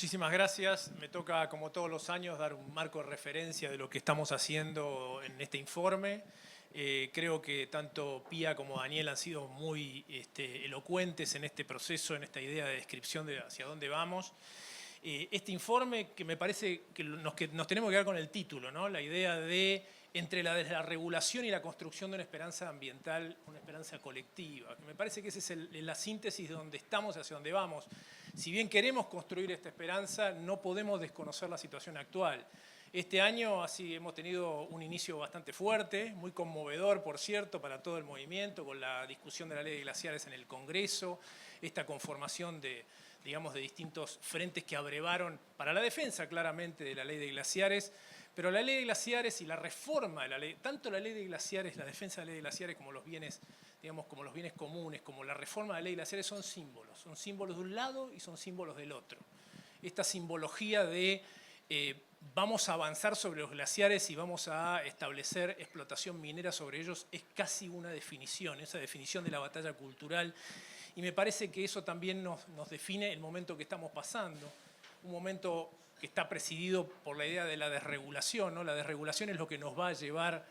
Muchísimas gracias. Me toca, como todos los años, dar un marco de referencia de lo que estamos haciendo en este informe. Creo que tanto Pía como Daniel han sido muy elocuentes en este proceso, en esta idea de descripción de hacia dónde vamos. Este informe que me parece que nos tenemos que quedar con el título, ¿no? La idea de entre la regulación y la construcción de una esperanza ambiental, una esperanza colectiva. Me parece que esa es la síntesis de donde estamos y hacia dónde vamos. Si bien queremos construir esta esperanza, no podemos desconocer la situación actual. Este año así hemos tenido un inicio bastante fuerte, muy conmovedor, por cierto, para todo el movimiento, con la discusión de la ley de glaciares en el Congreso, esta conformación de distintos frentes que abrevaron para la defensa, claramente, de la ley de glaciares. Pero la ley de glaciares y la reforma de la ley, tanto la ley de glaciares, la defensa de la ley de glaciares como los bienes, como los bienes comunes, como la reforma de la ley de glaciares son símbolos de un lado y son símbolos del otro. Esta simbología de vamos a avanzar sobre los glaciares y vamos a establecer explotación minera sobre ellos es casi una definición, esa definición de la batalla cultural. Y me parece que eso también nos define el momento que estamos pasando, un momento que está presidido por la idea de la desregulación, ¿no? La desregulación es lo que nos va a llevar,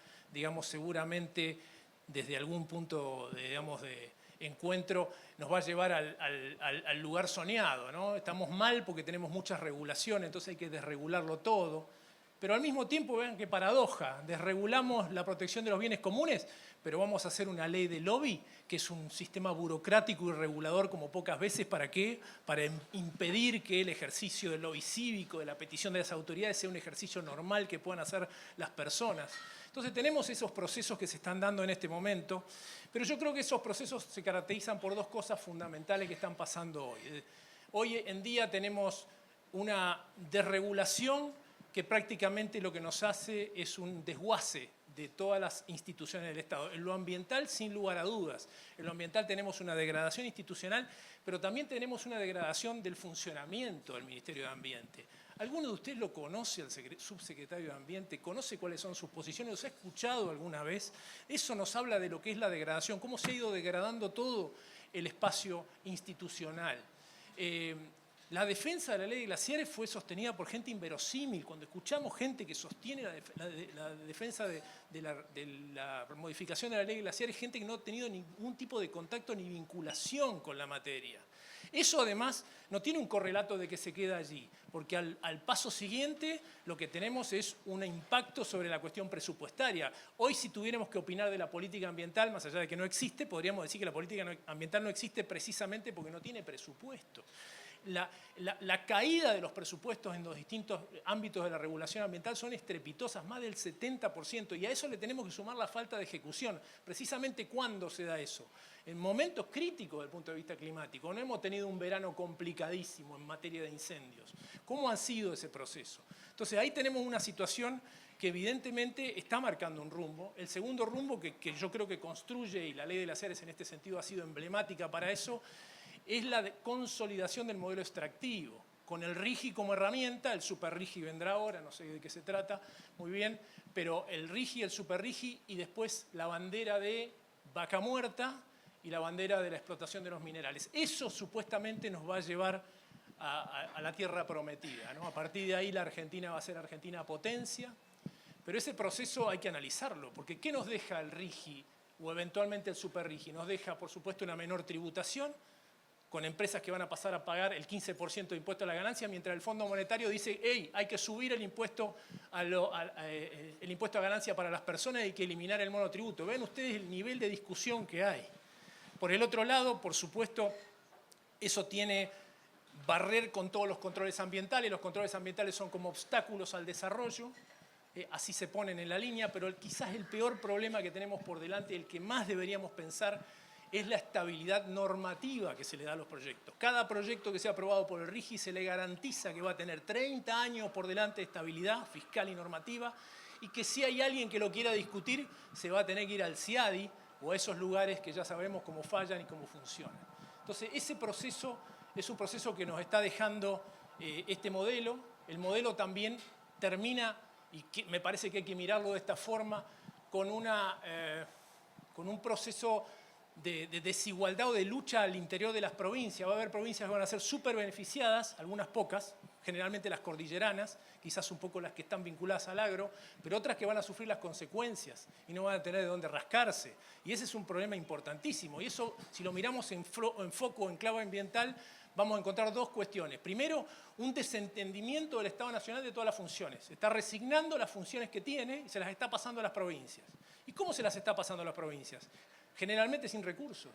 seguramente desde algún punto de encuentro, nos va a llevar al lugar soñado, ¿no? Estamos mal porque tenemos muchas regulaciones, entonces hay que desregularlo todo. Pero al mismo tiempo, vean qué paradoja, desregulamos la protección de los bienes comunes, pero vamos a hacer una ley de lobby, que es un sistema burocrático y regulador como pocas veces. ¿Para qué? Para impedir que el ejercicio del lobby cívico, de la petición de las autoridades, sea un ejercicio normal que puedan hacer las personas. Entonces tenemos esos procesos que se están dando en este momento, pero yo creo que esos procesos se caracterizan por dos cosas fundamentales que están pasando hoy. Hoy en día tenemos una desregulación que prácticamente lo que nos hace es un desguace de todas las instituciones del Estado. En lo ambiental, sin lugar a dudas. En lo ambiental tenemos una degradación institucional, pero también tenemos una degradación del funcionamiento del Ministerio de Ambiente. ¿Alguno de ustedes lo conoce, al subsecretario de Ambiente? ¿Conoce cuáles son sus posiciones? ¿Los ha escuchado alguna vez? Eso nos habla de lo que es la degradación, cómo se ha ido degradando todo el espacio institucional. La defensa de la ley de glaciares fue sostenida por gente inverosímil. Cuando escuchamos gente que sostiene la defensa de la modificación de la ley de glaciares, gente que no ha tenido ningún tipo de contacto ni vinculación con la materia. Eso además no tiene un correlato de que se queda allí, porque al paso siguiente lo que tenemos es un impacto sobre la cuestión presupuestaria. Hoy, si tuviéramos que opinar de la política ambiental, más allá de que no existe, podríamos decir que la política ambiental no existe precisamente porque no tiene presupuesto. La caída de los presupuestos en los distintos ámbitos de la regulación ambiental son estrepitosas, más del 70%, y a eso le tenemos que sumar la falta de ejecución. Precisamente, ¿cuándo se da eso? En momentos críticos desde el punto de vista climático. No hemos tenido un verano complicadísimo en materia de incendios. ¿Cómo ha sido ese proceso? Entonces, ahí tenemos una situación que evidentemente está marcando un rumbo. El segundo rumbo que yo creo que construye, y la ley de glaciares en este sentido ha sido emblemática para eso, es la consolidación del modelo extractivo, con el RIGI como herramienta. El super RIGI vendrá ahora, no sé de qué se trata muy bien, pero el RIGI, el super RIGI, y después la bandera de vaca muerta y la bandera de la explotación de los minerales. Eso supuestamente nos va a llevar a la tierra prometida, ¿no? A partir de ahí la Argentina va a ser Argentina potencia, pero ese proceso hay que analizarlo, porque ¿qué nos deja el RIGI o eventualmente el super RIGI? Nos deja, por supuesto, una menor tributación, con empresas que van a pasar a pagar el 15% de impuesto a la ganancia, mientras el Fondo Monetario dice, hey, hay que subir el impuesto a ganancia para las personas y hay que eliminar el monotributo. Ven ustedes el nivel de discusión que hay. Por el otro lado, por supuesto, eso tiene barrer con todos los controles ambientales. Los controles ambientales son como obstáculos al desarrollo, así se ponen en la línea, pero quizás el peor problema que tenemos por delante, el que más deberíamos pensar, es la estabilidad normativa que se le da a los proyectos. Cada proyecto que sea aprobado por el RIGI se le garantiza que va a tener 30 años por delante de estabilidad fiscal y normativa, y que si hay alguien que lo quiera discutir, se va a tener que ir al CIADI o a esos lugares que ya sabemos cómo fallan y cómo funcionan. Entonces, ese proceso es un proceso que nos está dejando este modelo. El modelo también termina, y me parece que hay que mirarlo de esta forma, con un proceso de desigualdad o de lucha al interior de las provincias. Va a haber provincias que van a ser súper beneficiadas, algunas pocas, generalmente las cordilleranas, quizás un poco las que están vinculadas al agro, pero otras que van a sufrir las consecuencias y no van a tener de dónde rascarse. Y ese es un problema importantísimo. Y eso, si lo miramos en foco, en clave ambiental, vamos a encontrar dos cuestiones. Primero, un desentendimiento del Estado Nacional de todas las funciones. Está resignando las funciones que tiene y se las está pasando a las provincias. ¿Y cómo se las está pasando a las provincias? Generalmente sin recursos.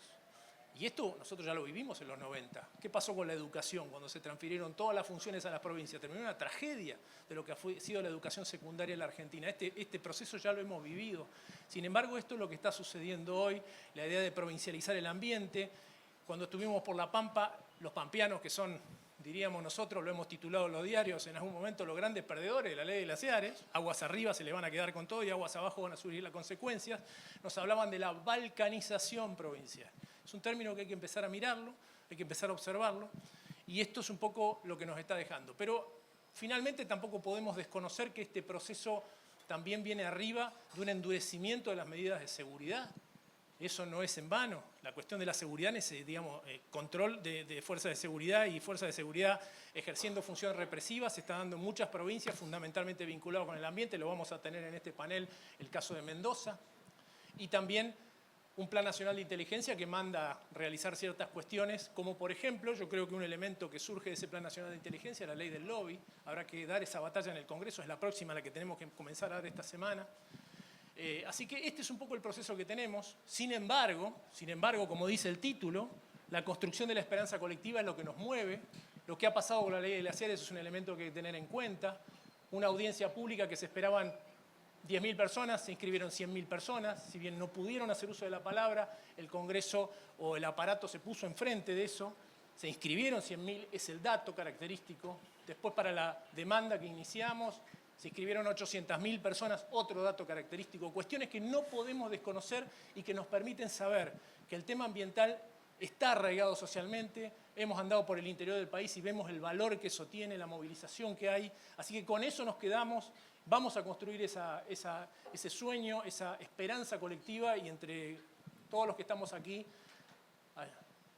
Y esto nosotros ya lo vivimos en los 90. ¿Qué pasó con la educación cuando se transfirieron todas las funciones a las provincias? Terminó una tragedia de lo que ha sido la educación secundaria en la Argentina. Este proceso ya lo hemos vivido. Sin embargo, esto es lo que está sucediendo hoy, la idea de provincializar el ambiente. Cuando estuvimos por La Pampa, los pampeanos, que son, diríamos nosotros, lo hemos titulado en los diarios, en algún momento los grandes perdedores de la ley de glaciares, aguas arriba se le van a quedar con todo y aguas abajo van a sufrir las consecuencias, nos hablaban de la balcanización provincial. Es un término que hay que empezar a mirarlo, hay que empezar a observarlo, y esto es un poco lo que nos está dejando. Pero finalmente tampoco podemos desconocer que este proceso también viene arriba de un endurecimiento de las medidas de seguridad. Eso no es en vano. La cuestión de la seguridad es, digamos, control de fuerzas de seguridad y fuerzas de seguridad ejerciendo funciones represivas. Se está dando en muchas provincias, fundamentalmente vinculado con el ambiente. Lo vamos a tener en este panel, el caso de Mendoza. Y también un Plan Nacional de Inteligencia que manda realizar ciertas cuestiones, como por ejemplo, yo creo que un elemento que surge de ese Plan Nacional de Inteligencia es la ley del lobby. Habrá que dar esa batalla en el Congreso, es la próxima la que tenemos que comenzar a dar esta semana. Así que este es un poco el proceso que tenemos. Sin embargo, como dice el título, la construcción de la esperanza colectiva es lo que nos mueve. Lo que ha pasado con la ley de glaciares es un elemento que hay que tener en cuenta. Una audiencia pública que se esperaban 10.000 personas, se inscribieron 100.000 personas. Si bien no pudieron hacer uso de la palabra, el Congreso o el aparato se puso enfrente de eso. Se inscribieron 100.000, es el dato característico. Después, para la demanda que iniciamos, se inscribieron 800.000 personas, otro dato característico. Cuestiones que no podemos desconocer y que nos permiten saber que el tema ambiental está arraigado socialmente. Hemos andado por el interior del país y vemos el valor que eso tiene, la movilización que hay. Así que con eso nos quedamos. Vamos a construir ese sueño, esa esperanza colectiva y entre todos los que estamos aquí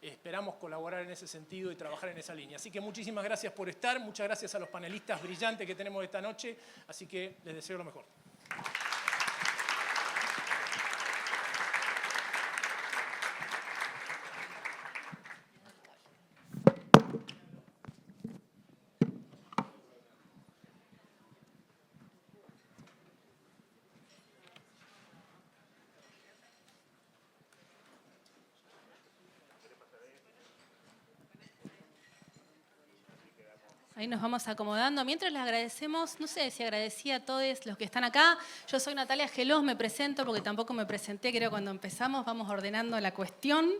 esperamos colaborar en ese sentido y trabajar en esa línea. Así que muchísimas gracias por estar, muchas gracias a los panelistas brillantes que tenemos esta noche, así que les deseo lo mejor. Ahí nos vamos acomodando. Mientras les agradecemos, no sé si agradecía a todos los que están acá. Yo soy Natalia Gelós, me presento porque tampoco me presenté, creo, cuando empezamos. Vamos ordenando la cuestión.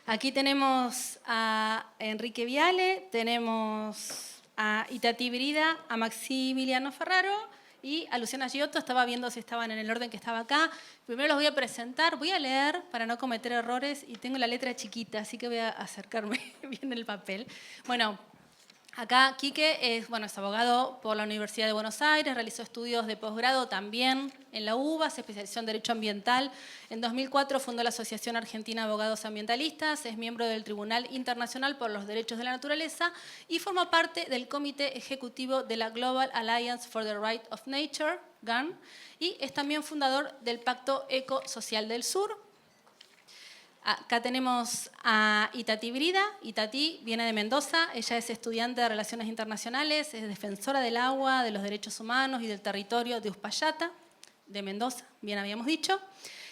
Aquí tenemos a Enrique Viale, tenemos a Itatí Brida, a Maximiliano Ferraro y a Luciana Giotto. Estaba viendo si estaban en el orden que estaba acá. Primero los voy a presentar, voy a leer para no cometer errores y tengo la letra chiquita, así que voy a acercarme bien el papel. Bueno, acá Quique es abogado por la Universidad de Buenos Aires, realizó estudios de posgrado también en la UBA, se especializó en Derecho Ambiental. En 2004 fundó la Asociación Argentina de Abogados Ambientalistas, es miembro del Tribunal Internacional por los Derechos de la Naturaleza y forma parte del Comité Ejecutivo de la Global Alliance for the Right of Nature, GAN, y es también fundador del Pacto Eco-Social del Sur. Acá tenemos a Itatí Brida. Itatí viene de Mendoza, ella es estudiante de Relaciones Internacionales, es defensora del agua, de los derechos humanos y del territorio de Uspallata, de Mendoza, bien habíamos dicho,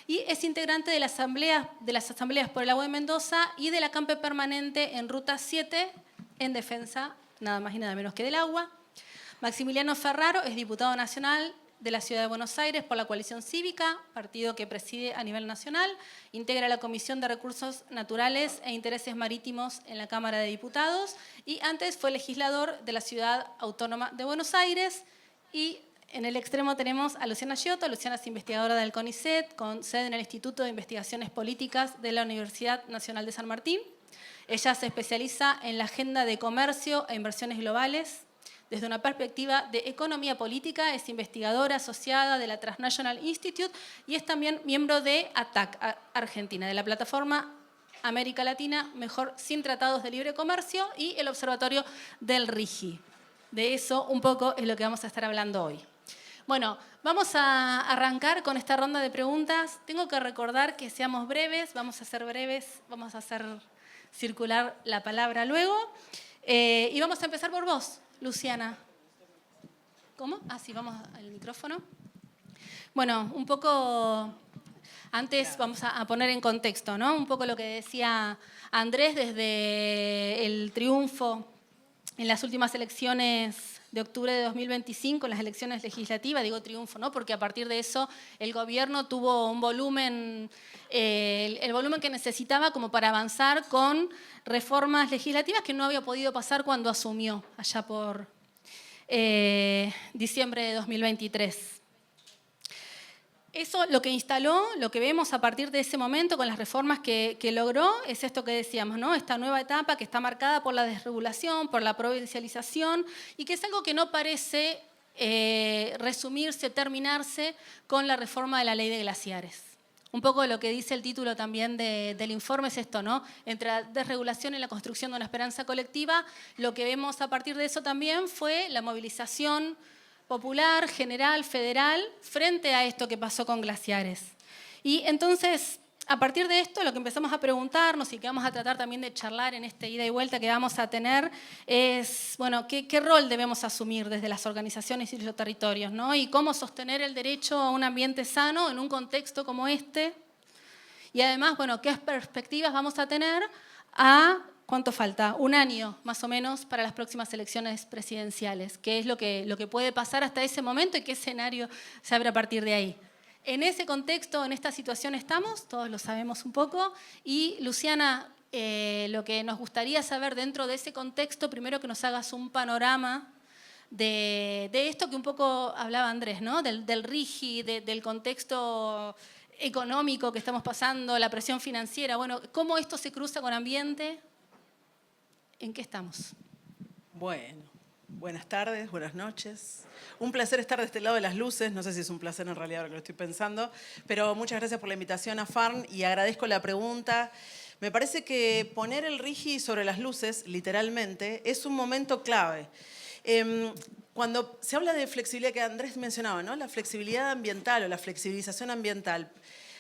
y es integrante de las asambleas por el agua de Mendoza y del acampe permanente en Ruta 7 en defensa, nada más y nada menos que del agua. Maximiliano Ferraro es diputado nacional de la Ciudad de Buenos Aires por la Coalición Cívica, partido que preside a nivel nacional, integra la Comisión de Recursos Naturales e Intereses Marítimos en la Cámara de Diputados y antes fue legislador de la Ciudad Autónoma de Buenos Aires. Y en el extremo tenemos a Luciana Giotto. Luciana es investigadora del CONICET, con sede en el Instituto de Investigaciones Políticas de la Universidad Nacional de San Martín. Ella se especializa en la agenda de comercio e inversiones globales. Desde una perspectiva de economía política, es investigadora asociada de la Transnational Institute y es también miembro de ATAC, Argentina, de la plataforma América Latina Mejor sin Tratados de Libre Comercio y el Observatorio del RIGI. de eso un poco es lo que vamos a estar hablando hoy. Bueno, vamos a arrancar con esta ronda de preguntas. Tengo que recordar que seamos breves, vamos a ser breves, vamos a hacer circular la palabra luego. Y vamos a empezar por vos, Luciana. ¿Cómo? Ah, sí, vamos al micrófono. Bueno, un poco, antes vamos a poner en contexto, ¿no? Un poco lo que decía Andrés desde el triunfo en las últimas elecciones de octubre de 2025, en las elecciones legislativas, digo triunfo, ¿no? Porque a partir de eso el gobierno tuvo un volumen, el volumen que necesitaba como para avanzar con reformas legislativas que no había podido pasar cuando asumió, allá por diciembre de 2023. Eso lo que instaló, lo que vemos a partir de ese momento con las reformas que logró, es esto que decíamos, ¿no? Esta nueva etapa que está marcada por la desregulación, por la provincialización, y que es algo que no parece resumirse, terminarse con la reforma de la ley de glaciares. Un poco lo que dice el título también del informe es esto, ¿no? Entre la desregulación y la construcción de una esperanza colectiva, lo que vemos a partir de eso también fue la movilización popular, general, federal, frente a esto que pasó con glaciares. Y entonces, a partir de esto, lo que empezamos a preguntarnos y que vamos a tratar también de charlar en esta ida y vuelta que vamos a tener es, bueno, ¿qué rol debemos asumir desde las organizaciones y los territorios, ¿no? Y cómo sostener el derecho a un ambiente sano en un contexto como este. Y además, bueno, ¿qué perspectivas vamos a tener a... ¿Cuánto falta? Un año, más o menos, para las próximas elecciones presidenciales. ¿Qué es lo que puede pasar hasta ese momento y qué escenario se abre a partir de ahí? En ese contexto, en esta situación estamos, todos lo sabemos un poco. Y, Luciana, lo que nos gustaría saber dentro de ese contexto, primero que nos hagas un panorama de esto que un poco hablaba Andrés, ¿no? Del RIGI, del contexto económico que estamos pasando, la presión financiera. Bueno, ¿cómo esto se cruza con ambiente? ¿En qué estamos? Bueno, buenas tardes, buenas noches. Un placer estar de este lado de las luces. No sé si es un placer en realidad ahora que lo estoy pensando, pero muchas gracias por la invitación a FARN y agradezco la pregunta. Me parece que poner el RIGI sobre las luces, literalmente, es un momento clave. Cuando se habla de flexibilidad, que Andrés mencionaba, ¿no? La flexibilidad ambiental o la flexibilización ambiental,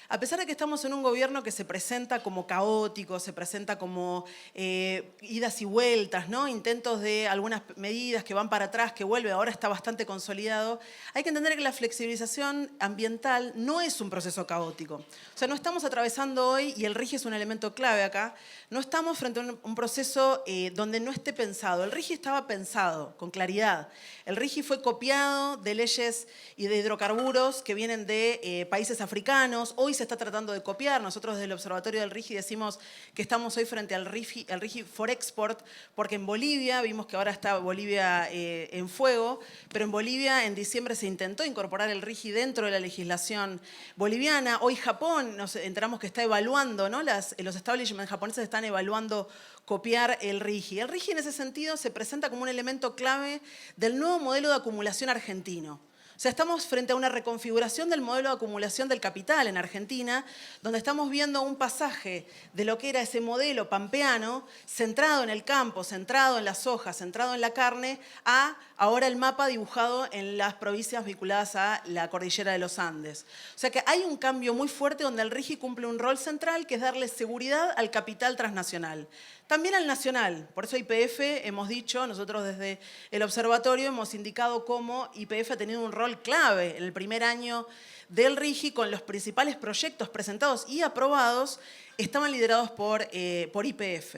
a pesar de que estamos en un gobierno que se presenta como caótico, se presenta como idas y vueltas, ¿no? Intentos de algunas medidas que van para atrás, que vuelve, ahora está bastante consolidado, hay que entender que la flexibilización ambiental no es un proceso caótico. O sea, no estamos atravesando hoy, y el RIGI es un elemento clave acá, no estamos frente a un proceso donde no esté pensado. El RIGI estaba pensado con claridad. El RIGI fue copiado de leyes y de hidrocarburos que vienen de países africanos. Hoy se está tratando de copiar. Nosotros desde el Observatorio del RIGI decimos que estamos hoy frente al RIGI for Export, porque en Bolivia, vimos que ahora está Bolivia en fuego, pero en Bolivia en diciembre se intentó incorporar el RIGI dentro de la legislación boliviana. Hoy Japón, nos enteramos que está evaluando, ¿no? Los establishments japoneses están evaluando copiar el RIGI. El RIGI en ese sentido se presenta como un elemento clave del nuevo modelo de acumulación argentino. O sea, estamos frente a una reconfiguración del modelo de acumulación del capital en Argentina, donde estamos viendo un pasaje de lo que era ese modelo pampeano, centrado en el campo, centrado en las hojas, centrado en la carne, a ahora el mapa dibujado en las provincias vinculadas a la cordillera de los Andes. O sea que hay un cambio muy fuerte donde el RIGI cumple un rol central, que es darle seguridad al capital transnacional. También al nacional, por eso YPF hemos dicho, nosotros desde el observatorio hemos indicado cómo YPF ha tenido un rol clave en el primer año del RIGI, con los principales proyectos presentados y aprobados estaban liderados por YPF.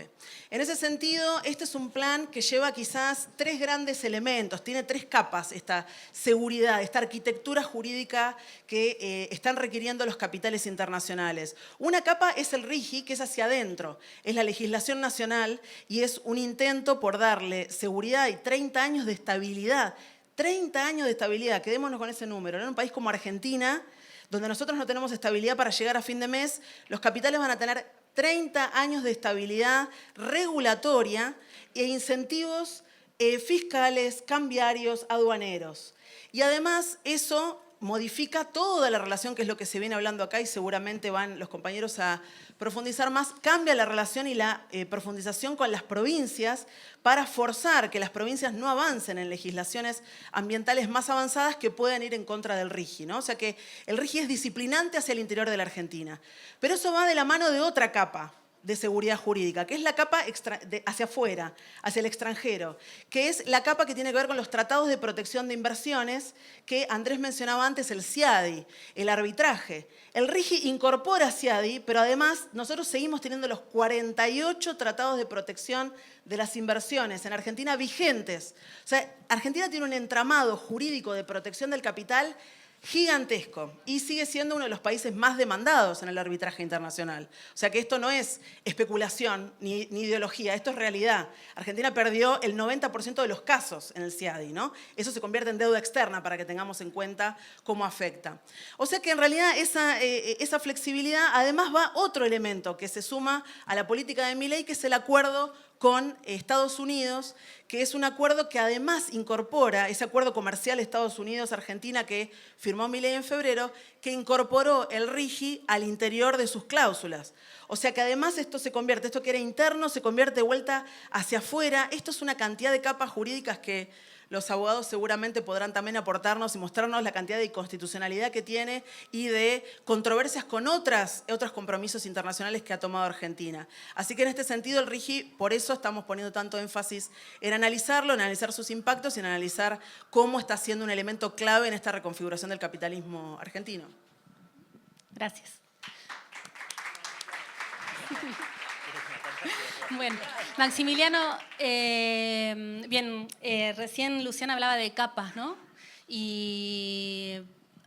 En ese sentido, este es un plan que lleva quizás 3 grandes elementos, tiene 3 capas esta seguridad, esta arquitectura jurídica que están requiriendo los capitales internacionales. Una capa es el RIGI, que es hacia adentro, es la legislación nacional y es un intento por darle seguridad y 30 años de estabilidad. 30 años de estabilidad, quedémonos con ese número, ¿no? En un país como Argentina, donde nosotros no tenemos estabilidad para llegar a fin de mes, los capitales van a tener 30 años de estabilidad regulatoria e incentivos fiscales, cambiarios, aduaneros. Y además eso modifica toda la relación, que es lo que se viene hablando acá y seguramente van los compañeros a profundizar más, cambia la relación y la profundización con las provincias para forzar que las provincias no avancen en legislaciones ambientales más avanzadas que puedan ir en contra del RIGI, ¿no? O sea que el RIGI es disciplinante hacia el interior de la Argentina. Pero eso va de la mano de otra capa de seguridad jurídica, que es la capa hacia afuera, hacia el extranjero, que es la capa que tiene que ver con los tratados de protección de inversiones que Andrés mencionaba antes, el CIADI, el arbitraje. El RIGI incorpora CIADI, pero además nosotros seguimos teniendo los 48 tratados de protección de las inversiones en Argentina vigentes. O sea, Argentina tiene un entramado jurídico de protección del capital gigantesco y sigue siendo uno de los países más demandados en el arbitraje internacional. O sea que esto no es especulación ni ideología, esto es realidad. Argentina perdió el 90% de los casos en el CIADI, ¿no? Eso se convierte en deuda externa para que tengamos en cuenta cómo afecta. O sea que en realidad esa flexibilidad, además va otro elemento que se suma a la política de Milei, que es el acuerdo con Estados Unidos, que es un acuerdo que además incorpora, ese acuerdo comercial Estados Unidos-Argentina que firmó Milei en febrero, que incorporó el RIGI al interior de sus cláusulas. O sea que además esto que era interno, se convierte de vuelta hacia afuera. Esto es una cantidad de capas jurídicas que los abogados seguramente podrán también aportarnos y mostrarnos la cantidad de inconstitucionalidad que tiene y de controversias con otros compromisos internacionales que ha tomado Argentina. Así que en este sentido el RIGI, por eso estamos poniendo tanto énfasis en analizarlo, en analizar sus impactos y en analizar cómo está siendo un elemento clave en esta reconfiguración del capitalismo argentino. Gracias. Bueno, Maximiliano, recién Luciana hablaba de capas, ¿no? Y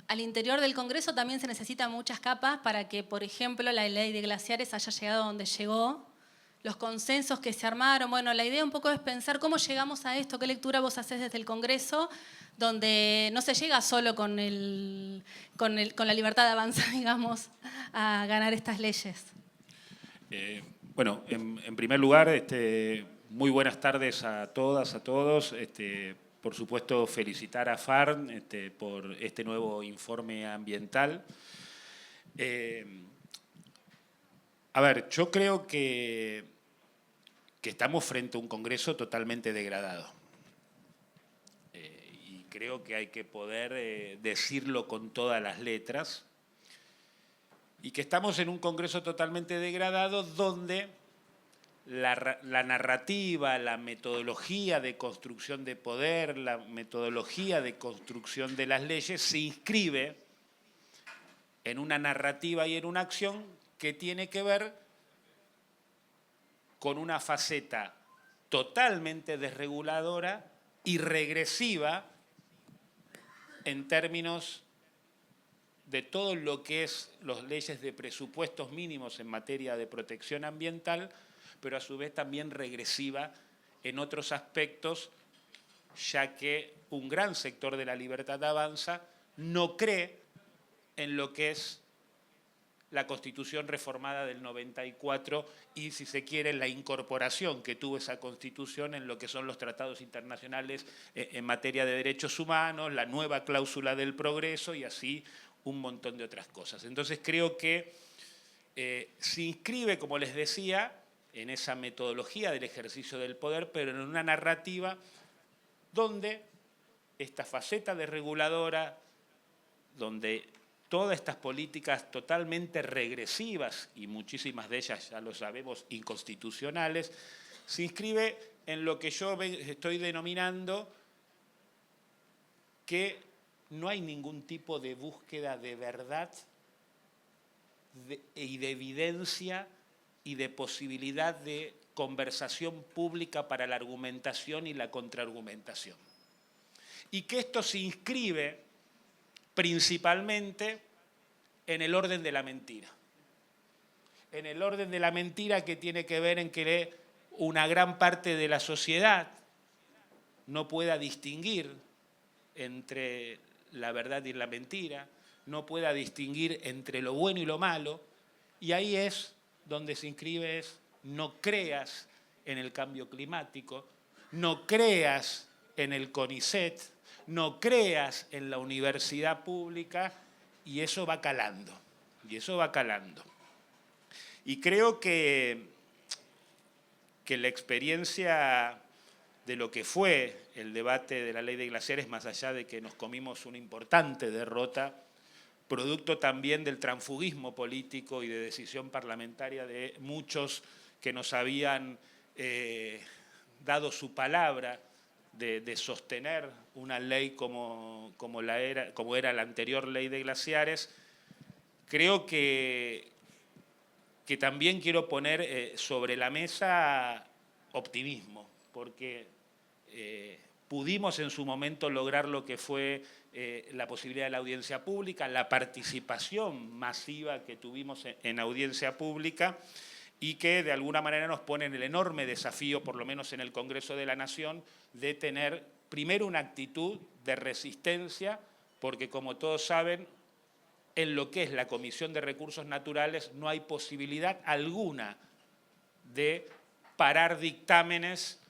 al interior del Congreso también se necesitan muchas capas para que, por ejemplo, la ley de glaciares haya llegado donde llegó, los consensos que se armaron. Bueno, la idea un poco es pensar cómo llegamos a esto, qué lectura vos hacés desde el Congreso, donde no se llega solo con la libertad de avanzar, digamos, a ganar estas leyes. Bueno, en primer lugar, muy buenas tardes a todas, a todos. Por supuesto, felicitar a FARN por este nuevo informe ambiental. A ver, yo creo que estamos frente a un Congreso totalmente degradado. Y creo que hay que poder decirlo con todas las letras. Y que estamos en un Congreso totalmente degradado donde la narrativa, la metodología de construcción de poder, la metodología de construcción de las leyes se inscribe en una narrativa y en una acción que tiene que ver con una faceta totalmente desreguladora y regresiva en términos de todo lo que es las leyes de presupuestos mínimos en materia de protección ambiental, pero a su vez también regresiva en otros aspectos, ya que un gran sector de la libertad avanza no cree en lo que es la Constitución reformada del 94 y, si se quiere, la incorporación que tuvo esa Constitución en lo que son los tratados internacionales en materia de derechos humanos, la nueva cláusula del progreso y así un montón de otras cosas. Entonces creo que se inscribe, como les decía, en esa metodología del ejercicio del poder, pero en una narrativa donde esta faceta desreguladora, donde todas estas políticas totalmente regresivas, y muchísimas de ellas, ya lo sabemos, inconstitucionales, se inscribe en lo que yo estoy denominando que no hay ningún tipo de búsqueda de verdad y de evidencia y de posibilidad de conversación pública para la argumentación y la contraargumentación. Y que esto se inscribe principalmente en el orden de la mentira. En el orden de la mentira que tiene que ver en que una gran parte de la sociedad no pueda distinguir entre la verdad y la mentira, no pueda distinguir entre lo bueno y lo malo, y ahí es donde se inscribe no creas en el cambio climático, no creas en el CONICET, no creas en la universidad pública, y eso va calando, Y creo que la experiencia de lo que fue el debate de la ley de glaciares, más allá de que nos comimos una importante derrota, producto también del transfugismo político y de decisión parlamentaria de muchos que nos habían dado su palabra de sostener una ley como era la anterior ley de glaciares. Creo que también quiero poner sobre la mesa optimismo, porque pudimos en su momento lograr lo que fue la posibilidad de la audiencia pública, la participación masiva que tuvimos en audiencia pública, y que de alguna manera nos pone en el enorme desafío, por lo menos en el Congreso de la Nación, de tener primero una actitud de resistencia, porque como todos saben, en lo que es la Comisión de Recursos Naturales no hay posibilidad alguna de parar dictámenes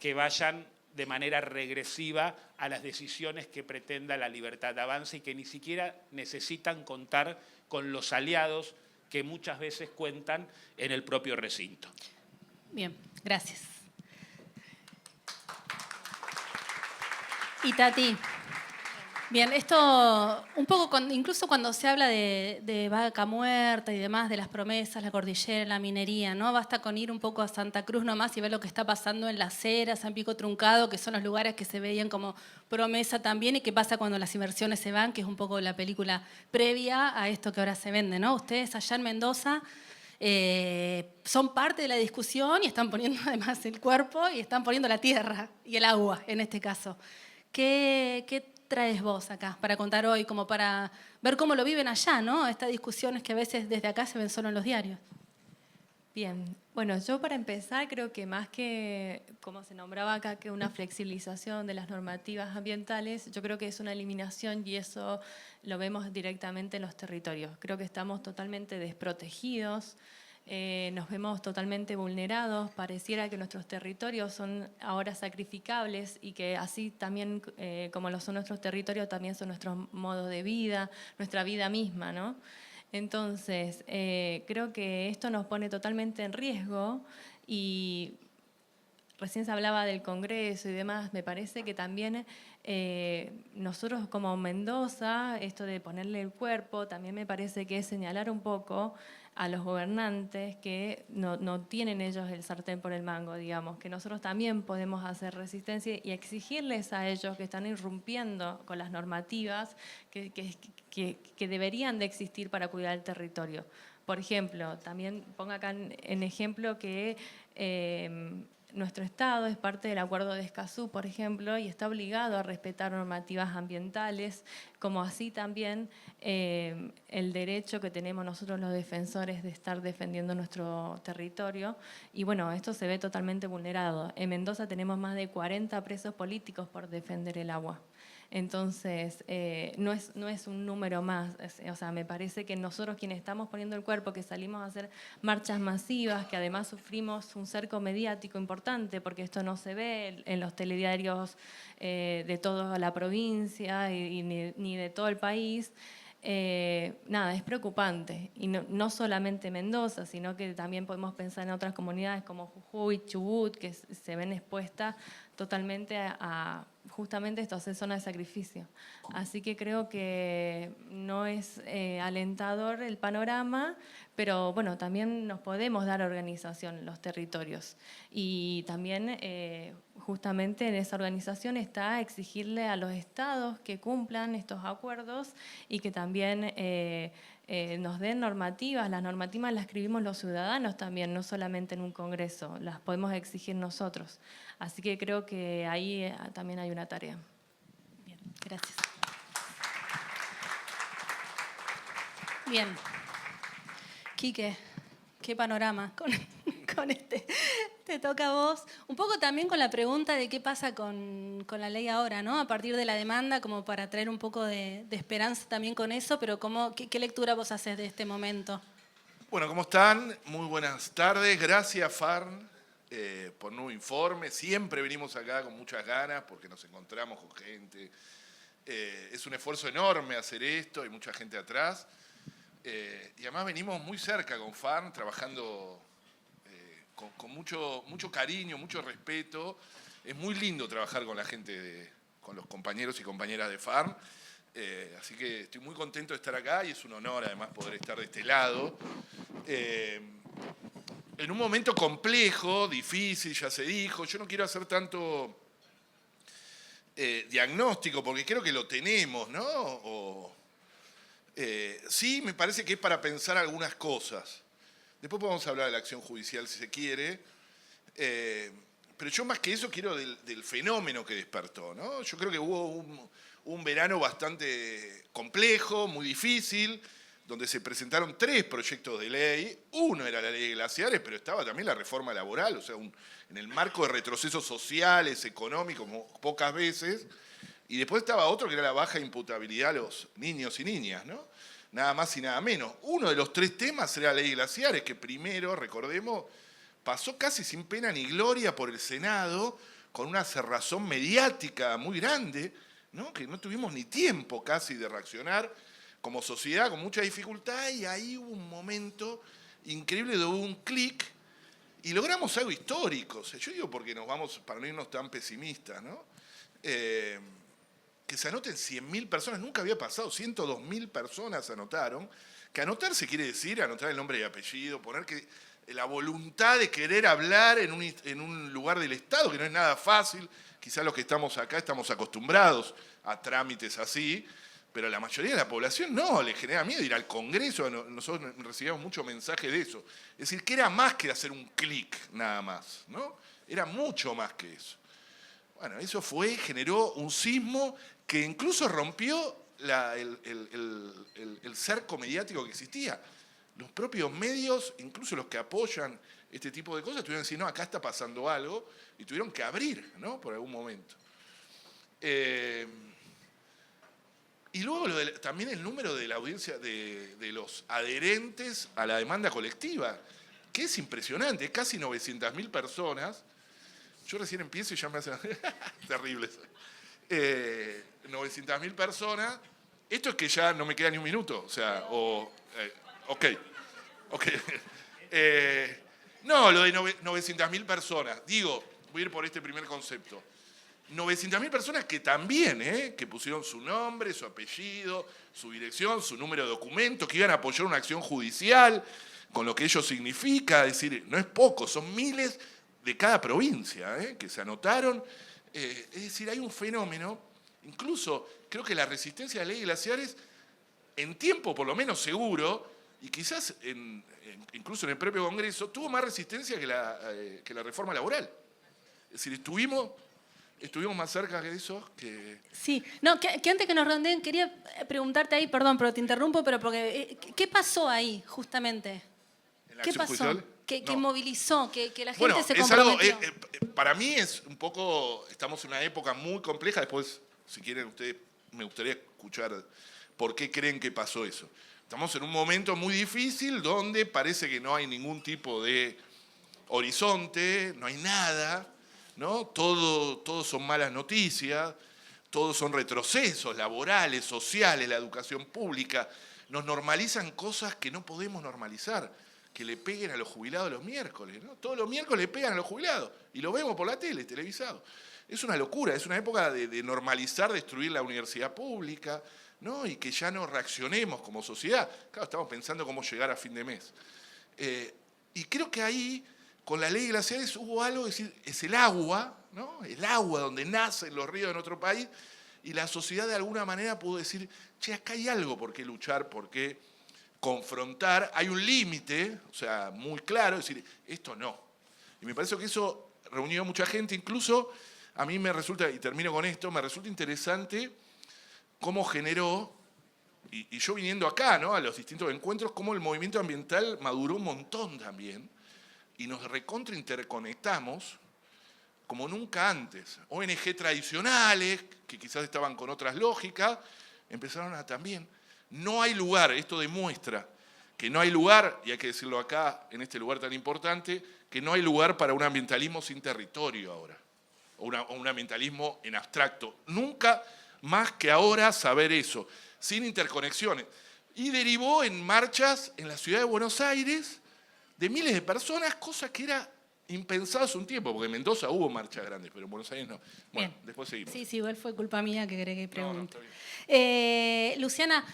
que vayan de manera regresiva a las decisiones que pretenda la libertad de avance y que ni siquiera necesitan contar con los aliados que muchas veces cuentan en el propio recinto. Bien, gracias. Y Tati, bien, esto un poco, incluso cuando se habla de vaca muerta y demás, de las promesas, la cordillera, la minería, ¿no? Basta con ir un poco a Santa Cruz nomás y ver lo que está pasando en Las Heras, San Pico Truncado, que son los lugares que se veían como promesa también, y qué pasa cuando las inversiones se van, que es un poco la película previa a esto que ahora se vende, ¿no? Ustedes allá en Mendoza son parte de la discusión y están poniendo además el cuerpo y están poniendo la tierra y el agua en este caso. ¿Qué traes vos acá para contar hoy, como para ver cómo lo viven allá, ¿no? Estas discusiones que a veces desde acá se ven solo en los diarios. Bien, bueno, yo para empezar creo que más que, como se nombraba acá, que una flexibilización de las normativas ambientales, yo creo que es una eliminación y eso lo vemos directamente en los territorios. Creo que estamos totalmente desprotegidos, nos vemos totalmente vulnerados, pareciera que nuestros territorios son ahora sacrificables y que así también, como lo son nuestros territorios, también son nuestros modos de vida, nuestra vida misma, ¿no? Entonces, creo que esto nos pone totalmente en riesgo y recién se hablaba del Congreso y demás, me parece que también nosotros como Mendoza, esto de ponerle el cuerpo, también me parece que es señalar un poco a los gobernantes que no tienen ellos el sartén por el mango, digamos, que nosotros también podemos hacer resistencia y exigirles a ellos que están irrumpiendo con las normativas que deberían de existir para cuidar el territorio. Por ejemplo, también pongo acá en ejemplo que nuestro Estado es parte del Acuerdo de Escazú, por ejemplo, y está obligado a respetar normativas ambientales, como así también el derecho que tenemos nosotros los defensores de estar defendiendo nuestro territorio. Y bueno, esto se ve totalmente vulnerado. En Mendoza tenemos más de 40 presos políticos por defender el agua. Entonces, no es un número más, o sea, me parece que nosotros quienes estamos poniendo el cuerpo, que salimos a hacer marchas masivas, que además sufrimos un cerco mediático importante, porque esto no se ve en los telediarios de toda la provincia ni de todo el país. Nada, es preocupante, y no solamente Mendoza, sino que también podemos pensar en otras comunidades como Jujuy, Chubut, que se ven expuestas totalmente a justamente esto, hacer zona de sacrificio. Así que creo que no es alentador el panorama, pero bueno, también nos podemos dar organización en los territorios. Y también justamente en esa organización está exigirle a los estados que cumplan estos acuerdos y que también nos den normativas. Las normativas las escribimos los ciudadanos también, no solamente en un congreso, las podemos exigir nosotros. Así que creo que ahí también hay una tarea. Bien, gracias. Bien. Quique, qué panorama con este. Te toca a vos. Un poco también con la pregunta de qué pasa con la ley ahora, ¿no? A partir de la demanda, como para traer un poco de esperanza también con eso, pero ¿qué lectura vos haces de este momento? Bueno, ¿cómo están? Muy buenas tardes. Gracias, Farn. por nuevo informe. Siempre venimos acá con muchas ganas porque nos encontramos con gente. Es un esfuerzo enorme hacer esto, hay mucha gente atrás. Y además venimos muy cerca con FARN, trabajando con mucho cariño, mucho respeto. Es muy lindo trabajar con la gente, con los compañeros y compañeras de FARN. Así que estoy muy contento de estar acá y es un honor además poder estar de este lado. En un momento complejo, difícil, ya se dijo. Yo no quiero hacer tanto diagnóstico porque creo que lo tenemos, ¿no? Sí, me parece que es para pensar algunas cosas. Después podemos hablar de la acción judicial si se quiere. Pero yo más que eso quiero del fenómeno que despertó, ¿no? Yo creo que hubo un verano bastante complejo, muy difícil, donde se presentaron 3 proyectos de ley. Uno era la ley de glaciares, pero estaba también la reforma laboral, o sea, en el marco de retrocesos sociales, económicos, como pocas veces. Y después estaba otro que era la baja imputabilidad a los niños y niñas, ¿no? Nada más y nada menos. Uno de los 3 temas era la ley de glaciares, que primero, recordemos, pasó casi sin pena ni gloria por el Senado, con una cerrazón mediática muy grande, ¿no? Que no tuvimos ni tiempo casi de reaccionar como sociedad, con mucha dificultad, y ahí hubo un momento increíble de un clic y logramos algo histórico. O sea, yo digo porque nos vamos, para no irnos tan pesimistas, ¿no? Que se anoten 100.000 personas, nunca había pasado, 102.000 personas anotaron, que anotarse quiere decir anotar el nombre y apellido, poner que la voluntad de querer hablar en un lugar del Estado, que no es nada fácil, quizás los que estamos acá estamos acostumbrados a trámites así, pero a la mayoría de la población no, le genera miedo ir al Congreso, nosotros recibíamos mucho mensaje de eso. Es decir, que era más que hacer un clic nada más, ¿no? Era mucho más que eso. Bueno, eso generó un sismo que incluso rompió el cerco mediático que existía. Los propios medios, incluso los que apoyan este tipo de cosas, tuvieron que decir, no, acá está pasando algo, y tuvieron que abrir, ¿no? Por algún momento. Y luego también el número de la audiencia de los adherentes a la demanda colectiva, que es impresionante, es casi 900.000 personas. Yo recién empiezo y ya me hacen terrible. 900.000 personas. Esto es que ya no me queda ni un minuto. O sea, ok. No, lo de 900.000 personas. Digo, voy a ir por este primer concepto. 900.000 personas que también, que pusieron su nombre, su apellido, su dirección, su número de documento, que iban a apoyar una acción judicial, con lo que ello significa. Es decir, no es poco, son miles de cada provincia que se anotaron. Es decir, hay un fenómeno, incluso creo que la resistencia a la ley de glaciares, en tiempo por lo menos seguro, y quizás incluso en el propio Congreso, tuvo más resistencia que la reforma laboral. Es decir, estuvimos más cerca de eso que... Sí, no, que antes que nos redondeen, quería preguntarte ahí, perdón, pero te interrumpo, pero porque ¿qué pasó ahí, justamente? ¿En la ¿Qué acción pasó? judicial? Que No. movilizó, que la gente Bueno, se es algo, comprometió. para mí es un poco, estamos en una época muy compleja, después, si quieren ustedes, me gustaría escuchar por qué creen que pasó eso. Estamos en un momento muy difícil donde parece que no hay ningún tipo de horizonte, no hay nada, ¿no? Todo son malas noticias, todos son retrocesos laborales, sociales, la educación pública. Nos normalizan cosas que no podemos normalizar, que le peguen a los jubilados los miércoles, ¿no? Todos los miércoles le pegan a los jubilados y lo vemos por la tele, televisado. Es una locura, es una época de normalizar, destruir la universidad pública, ¿no? Y que ya no reaccionemos como sociedad. Claro, estamos pensando cómo llegar a fin de mes. Y creo que ahí, con la ley de glaciares, hubo algo, es decir, es el agua, ¿no? El agua donde nacen los ríos en otro país, y la sociedad de alguna manera pudo decir, che, acá hay algo por qué luchar, por qué confrontar, hay un límite, o sea, muy claro, es decir, esto no. Y me parece que eso reunió a mucha gente, incluso a mí me resulta, y termino con esto, me resulta interesante cómo generó, y yo viniendo acá, ¿no? A los distintos encuentros, cómo el movimiento ambiental maduró un montón también, y nos recontra interconectamos como nunca antes. ONG tradicionales, que quizás estaban con otras lógicas, empezaron a también. No hay lugar, esto demuestra que no hay lugar, y hay que decirlo acá, en este lugar tan importante, que no hay lugar para un ambientalismo sin territorio ahora, o un ambientalismo en abstracto. Nunca más que ahora saber eso, sin interconexiones. Y derivó en marchas en la ciudad de Buenos Aires de miles de personas, cosa que era impensado hace un tiempo, porque en Mendoza hubo marchas grandes, pero en Buenos Aires no. Bueno, Bien. después seguimos. Sí, igual fue culpa mía que querés que pregunte. No, está Luciana,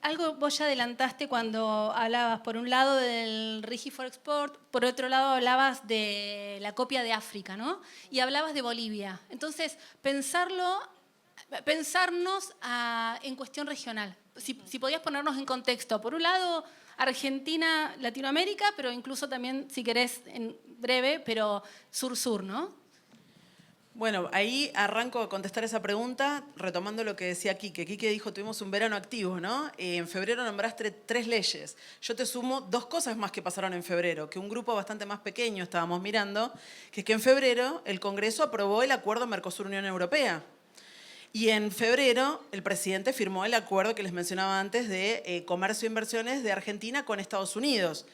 algo vos ya adelantaste cuando hablabas, por un lado, del RIGI for Export, por otro lado hablabas de la copia de África, ¿no? Y hablabas de Bolivia. Entonces, pensarnos en cuestión regional. Si podías ponernos en contexto. Por un lado, Argentina, Latinoamérica, pero incluso también, si querés, en breve, pero sur-sur, ¿no? Bueno, ahí arranco a contestar esa pregunta retomando lo que decía Quique. Quique dijo, tuvimos un verano activo, ¿no? En febrero nombraste 3 leyes. Yo te sumo 2 cosas más que pasaron en febrero, que un grupo bastante más pequeño estábamos mirando, que es que en febrero el Congreso aprobó el acuerdo Mercosur-Unión Europea. Y en febrero el presidente firmó el acuerdo que les mencionaba antes de comercio e inversiones de Argentina con Estados Unidos.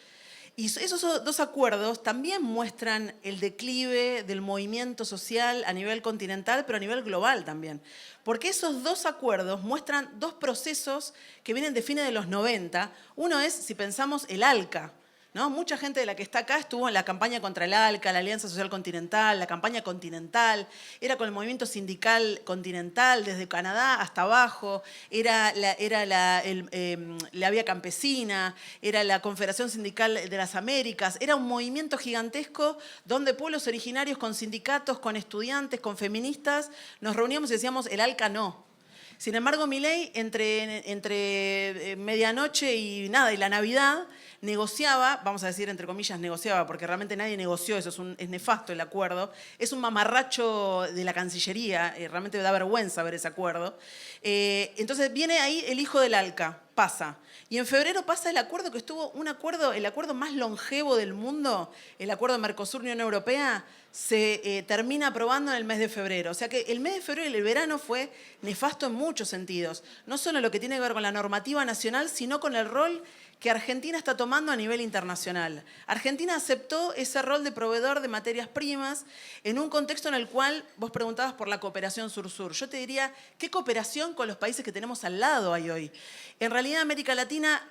Y esos 2 acuerdos también muestran el declive del movimiento social a nivel continental, pero a nivel global también. Porque esos 2 acuerdos muestran 2 procesos que vienen de fines de los 90. Uno es, si pensamos, el ALCA, ¿no? Mucha gente de la que está acá estuvo en la campaña contra el ALCA, la Alianza Social Continental, la campaña continental, era con el movimiento sindical continental, desde Canadá hasta abajo, era la Vía Campesina, era la Confederación Sindical de las Américas, era un movimiento gigantesco donde pueblos originarios con sindicatos, con estudiantes, con feministas, nos reuníamos y decíamos, el ALCA no. Sin embargo, Milei, entre medianoche y la Navidad, negociaba, vamos a decir entre comillas negociaba, porque realmente nadie negoció, eso es nefasto el acuerdo, es un mamarracho de la Cancillería, realmente da vergüenza ver ese acuerdo. Entonces viene ahí el hijo del ALCA, pasa. Y en febrero pasa el acuerdo que estuvo, el acuerdo más longevo del mundo, el acuerdo Mercosur-Unión Europea, se termina aprobando en el mes de febrero. O sea que el mes de febrero y el verano fue nefasto en muchos sentidos. No solo lo que tiene que ver con la normativa nacional, sino con el rol que Argentina está tomando a nivel internacional. Argentina aceptó ese rol de proveedor de materias primas en un contexto en el cual vos preguntabas por la cooperación sur-sur. Yo te diría, ¿qué cooperación con los países que tenemos al lado hay hoy? En realidad, América Latina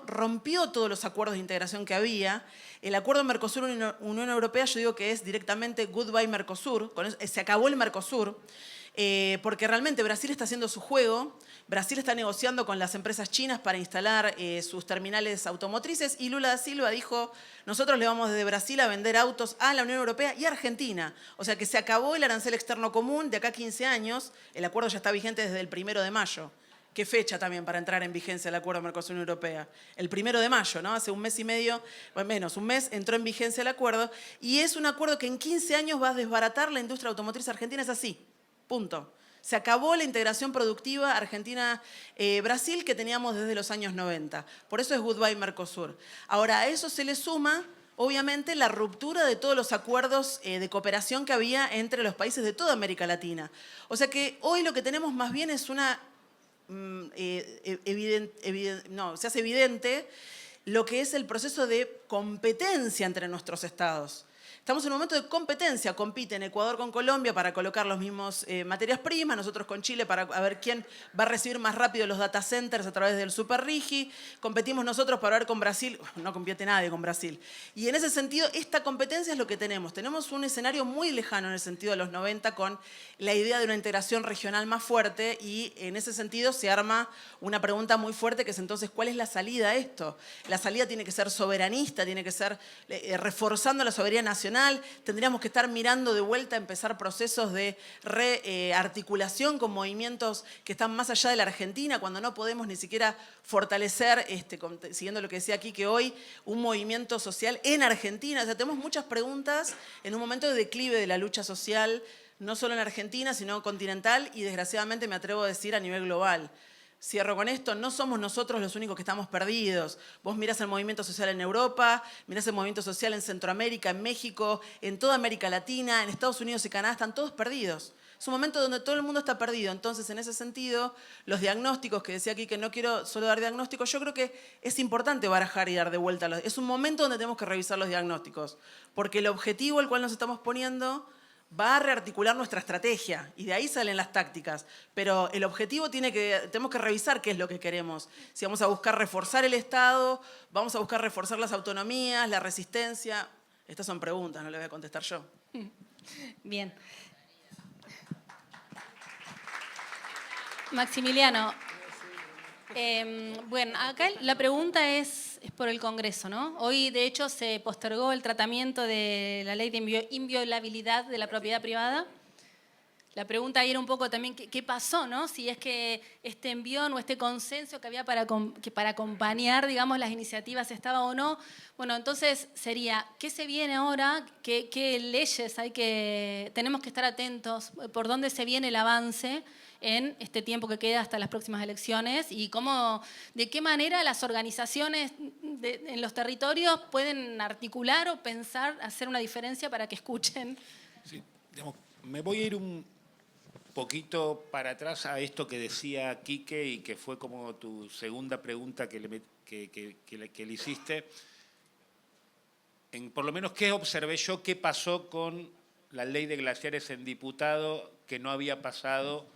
rompió todos los acuerdos de integración que había. El acuerdo Mercosur-Unión Europea, yo digo que es directamente goodbye Mercosur, se acabó el Mercosur, porque realmente Brasil está haciendo su juego, Brasil está negociando con las empresas chinas para instalar sus terminales automotrices y Lula da Silva dijo, nosotros le vamos desde Brasil a vender autos a la Unión Europea y a Argentina. O sea que se acabó el arancel externo común de acá a 15 años, el acuerdo ya está vigente desde el 1 de mayo. ¿Qué fecha también para entrar en vigencia el acuerdo Mercosur-Unión Europea? El 1 de mayo, ¿no? Hace un mes y medio, menos un mes, entró en vigencia el acuerdo y es un acuerdo que en 15 años va a desbaratar la industria automotriz argentina, es así, punto. Se acabó la integración productiva Argentina-Brasil que teníamos desde los años 90. Por eso es goodbye Mercosur. Ahora, a eso se le suma, obviamente, la ruptura de todos los acuerdos de cooperación que había entre los países de toda América Latina. O sea que hoy lo que tenemos más bien es una... se hace evidente lo que es el proceso de competencia entre nuestros estados. Estamos en un momento de competencia, compiten Ecuador con Colombia para colocar los mismos materias primas, nosotros con Chile para ver quién va a recibir más rápido los data centers a través del Super RIGI, competimos nosotros para ver con Brasil, no compite nadie con Brasil. Y en ese sentido, esta competencia es lo que tenemos. Tenemos un escenario muy lejano en el sentido de los 90 con la idea de una integración regional más fuerte y en ese sentido se arma una pregunta muy fuerte que es entonces, ¿cuál es la salida a esto? La salida tiene que ser soberanista, tiene que ser reforzando la soberanía nacional. Tendríamos que estar mirando de vuelta a empezar procesos de rearticulación con movimientos que están más allá de la Argentina, cuando no podemos ni siquiera fortalecer, siguiendo lo que decía aquí, que hoy un movimiento social en Argentina. O sea, tenemos muchas preguntas en un momento de declive de la lucha social, no solo en Argentina, sino continental y desgraciadamente me atrevo a decir a nivel global. Cierro con esto, no somos nosotros los únicos que estamos perdidos. Vos mirás el movimiento social en Europa, mirás el movimiento social en Centroamérica, en México, en toda América Latina, en Estados Unidos y Canadá, están todos perdidos. Es un momento donde todo el mundo está perdido. Entonces, en ese sentido, los diagnósticos, que decía aquí que no quiero solo dar diagnósticos, yo creo que es importante barajar y dar de vuelta. Es un momento donde tenemos que revisar los diagnósticos, porque el objetivo al cual nos estamos poniendo va a rearticular nuestra estrategia y de ahí salen las tácticas. Pero el objetivo tenemos que revisar qué es lo que queremos. Si vamos a buscar reforzar el Estado, vamos a buscar reforzar las autonomías, la resistencia. Estas son preguntas, no les voy a contestar yo. Bien. Maximiliano, bueno, acá la pregunta es por el Congreso, ¿no? Hoy, de hecho, se postergó el tratamiento de la ley de inviolabilidad de la propiedad privada. La pregunta ahí era un poco también qué pasó, ¿no? Si es que este envión o este consenso que había para acompañar, digamos, las iniciativas estaba o no. Bueno, entonces sería, ¿qué se viene ahora? ¿Qué leyes tenemos que estar atentos? ¿Por dónde se viene el avance en este tiempo que queda hasta las próximas elecciones? ¿Y de qué manera las organizaciones en los territorios pueden articular o pensar, hacer una diferencia para que escuchen? Sí, digamos, me voy a ir un poquito para atrás a esto que decía Quique y que fue como tu segunda pregunta que le hiciste. Por lo menos, ¿qué observé yo? ¿Qué pasó con la ley de glaciares en diputado que no había pasado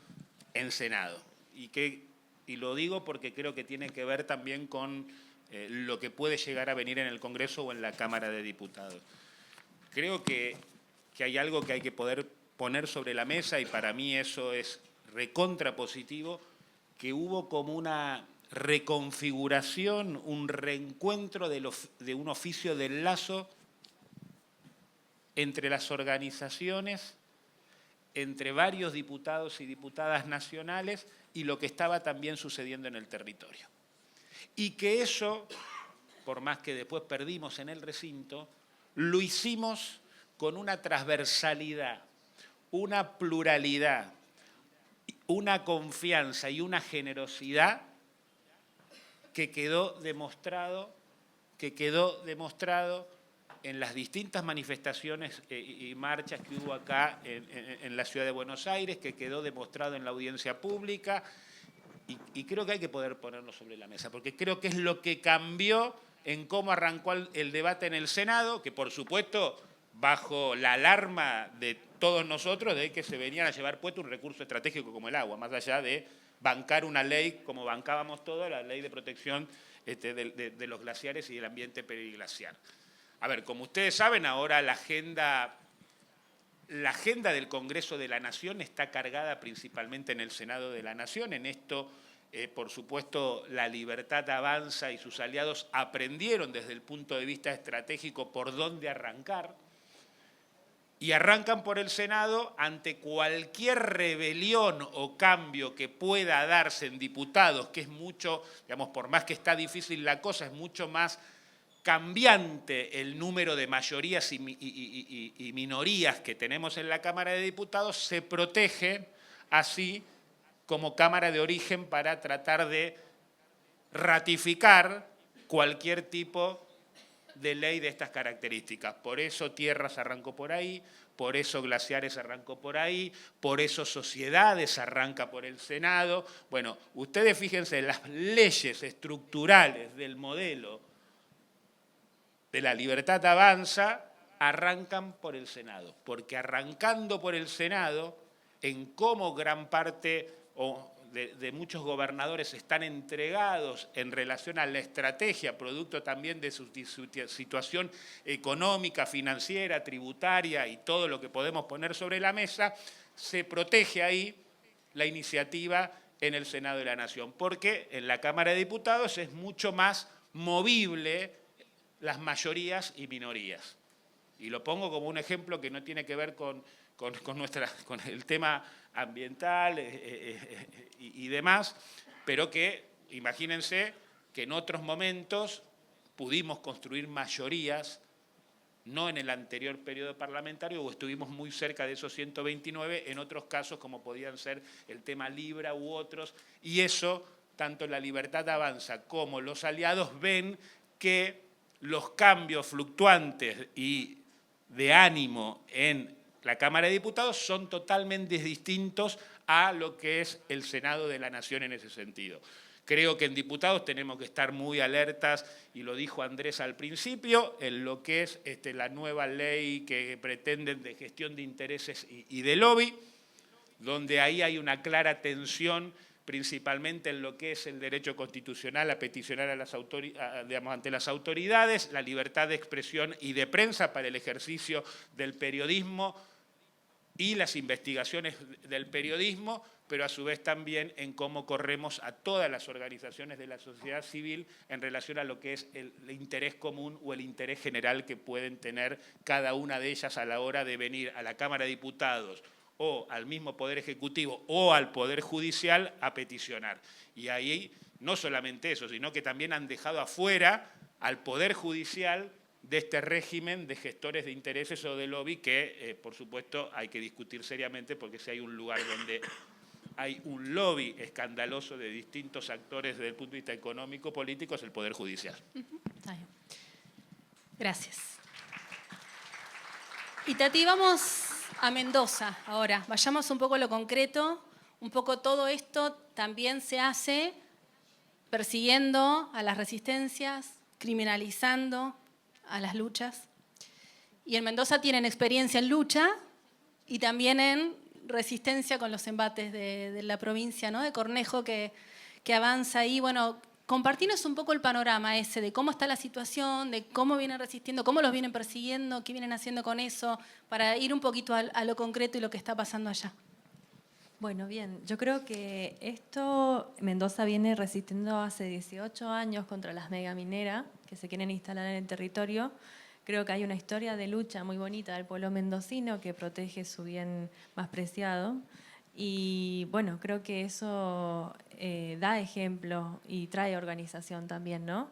en Senado? Y lo digo porque creo que tiene que ver también con lo que puede llegar a venir en el Congreso o en la Cámara de Diputados. Creo que hay algo que hay que poder poner sobre la mesa, y para mí eso es recontra positivo, que hubo como una reconfiguración, un reencuentro de un oficio de enlazo entre las organizaciones, entre varios diputados y diputadas nacionales y lo que estaba también sucediendo en el territorio. Y que eso, por más que después perdimos en el recinto, lo hicimos con una transversalidad, una pluralidad, una confianza y una generosidad que quedó demostrado en las distintas manifestaciones y marchas que hubo acá en la ciudad de Buenos Aires, que quedó demostrado en la audiencia pública, y creo que hay que poder ponerlo sobre la mesa, porque creo que es lo que cambió en cómo arrancó el debate en el Senado, que por supuesto bajo la alarma de todos nosotros de que se venían a llevar puesto un recurso estratégico como el agua, más allá de bancar una ley como bancábamos todos, la ley de protección de los glaciares y del ambiente periglaciar. A ver, como ustedes saben, ahora la agenda del Congreso de la Nación está cargada principalmente en el Senado de la Nación. En esto, por supuesto, La Libertad Avanza y sus aliados aprendieron desde el punto de vista estratégico por dónde arrancar. Y arrancan por el Senado ante cualquier rebelión o cambio que pueda darse en diputados, que es mucho, digamos, por más que está difícil la cosa, es mucho más cambiante el número de mayorías y minorías que tenemos en la Cámara de Diputados, se protegen así como Cámara de Origen para tratar de ratificar cualquier tipo de ley de estas características. Por eso Tierras arrancó por ahí, por eso Glaciares arrancó por ahí, por eso Sociedades arranca por el Senado. Bueno, ustedes fíjense, las leyes estructurales del modelo de La Libertad Avanza arrancan por el Senado, porque arrancando por el Senado, en cómo gran parte de muchos gobernadores están entregados en relación a la estrategia, producto también de su situación económica, financiera, tributaria y todo lo que podemos poner sobre la mesa, se protege ahí la iniciativa en el Senado de la Nación, porque en la Cámara de Diputados es mucho más movible las mayorías y minorías. Y lo pongo como un ejemplo que no tiene que ver con el tema ambiental y demás, pero que imagínense que en otros momentos pudimos construir mayorías, no en el anterior periodo parlamentario, o estuvimos muy cerca de esos 129, en otros casos como podían ser el tema Libra u otros, y eso tanto La Libertad Avanza como los aliados ven que los cambios fluctuantes y de ánimo en la Cámara de Diputados son totalmente distintos a lo que es el Senado de la Nación en ese sentido. Creo que en diputados tenemos que estar muy alertas, y lo dijo Andrés al principio, en lo que es la nueva ley que pretenden de gestión de intereses y de lobby, donde ahí hay una clara tensión principalmente en lo que es el derecho constitucional a peticionar a las ante las autoridades, la libertad de expresión y de prensa para el ejercicio del periodismo y las investigaciones del periodismo, pero a su vez también en cómo corremos a todas las organizaciones de la sociedad civil en relación a lo que es el interés común o el interés general que pueden tener cada una de ellas a la hora de venir a la Cámara de Diputados o al mismo Poder Ejecutivo o al Poder Judicial a peticionar. Y ahí no solamente eso, sino que también han dejado afuera al Poder Judicial de este régimen de gestores de intereses o de lobby que, por supuesto, hay que discutir seriamente, porque si hay un lugar donde hay un lobby escandaloso de distintos actores desde el punto de vista económico, político, es el Poder Judicial. Gracias. Y Tati, vamos a Mendoza ahora. Vayamos un poco a lo concreto. Un poco todo esto también se hace persiguiendo a las resistencias, criminalizando a las luchas. Y en Mendoza tienen experiencia en lucha y también en resistencia con los embates de la provincia, ¿no? De Cornejo que avanza ahí. Bueno, compartinos un poco el panorama ese de cómo está la situación, de cómo vienen resistiendo, cómo los vienen persiguiendo, qué vienen haciendo con eso, para ir un poquito a lo concreto y lo que está pasando allá. Bueno, bien, yo creo que Mendoza viene resistiendo hace 18 años contra las megamineras que se quieren instalar en el territorio. Creo que hay una historia de lucha muy bonita del pueblo mendocino que protege su bien más preciado. Y bueno, creo que eso da ejemplo y trae organización también, ¿no?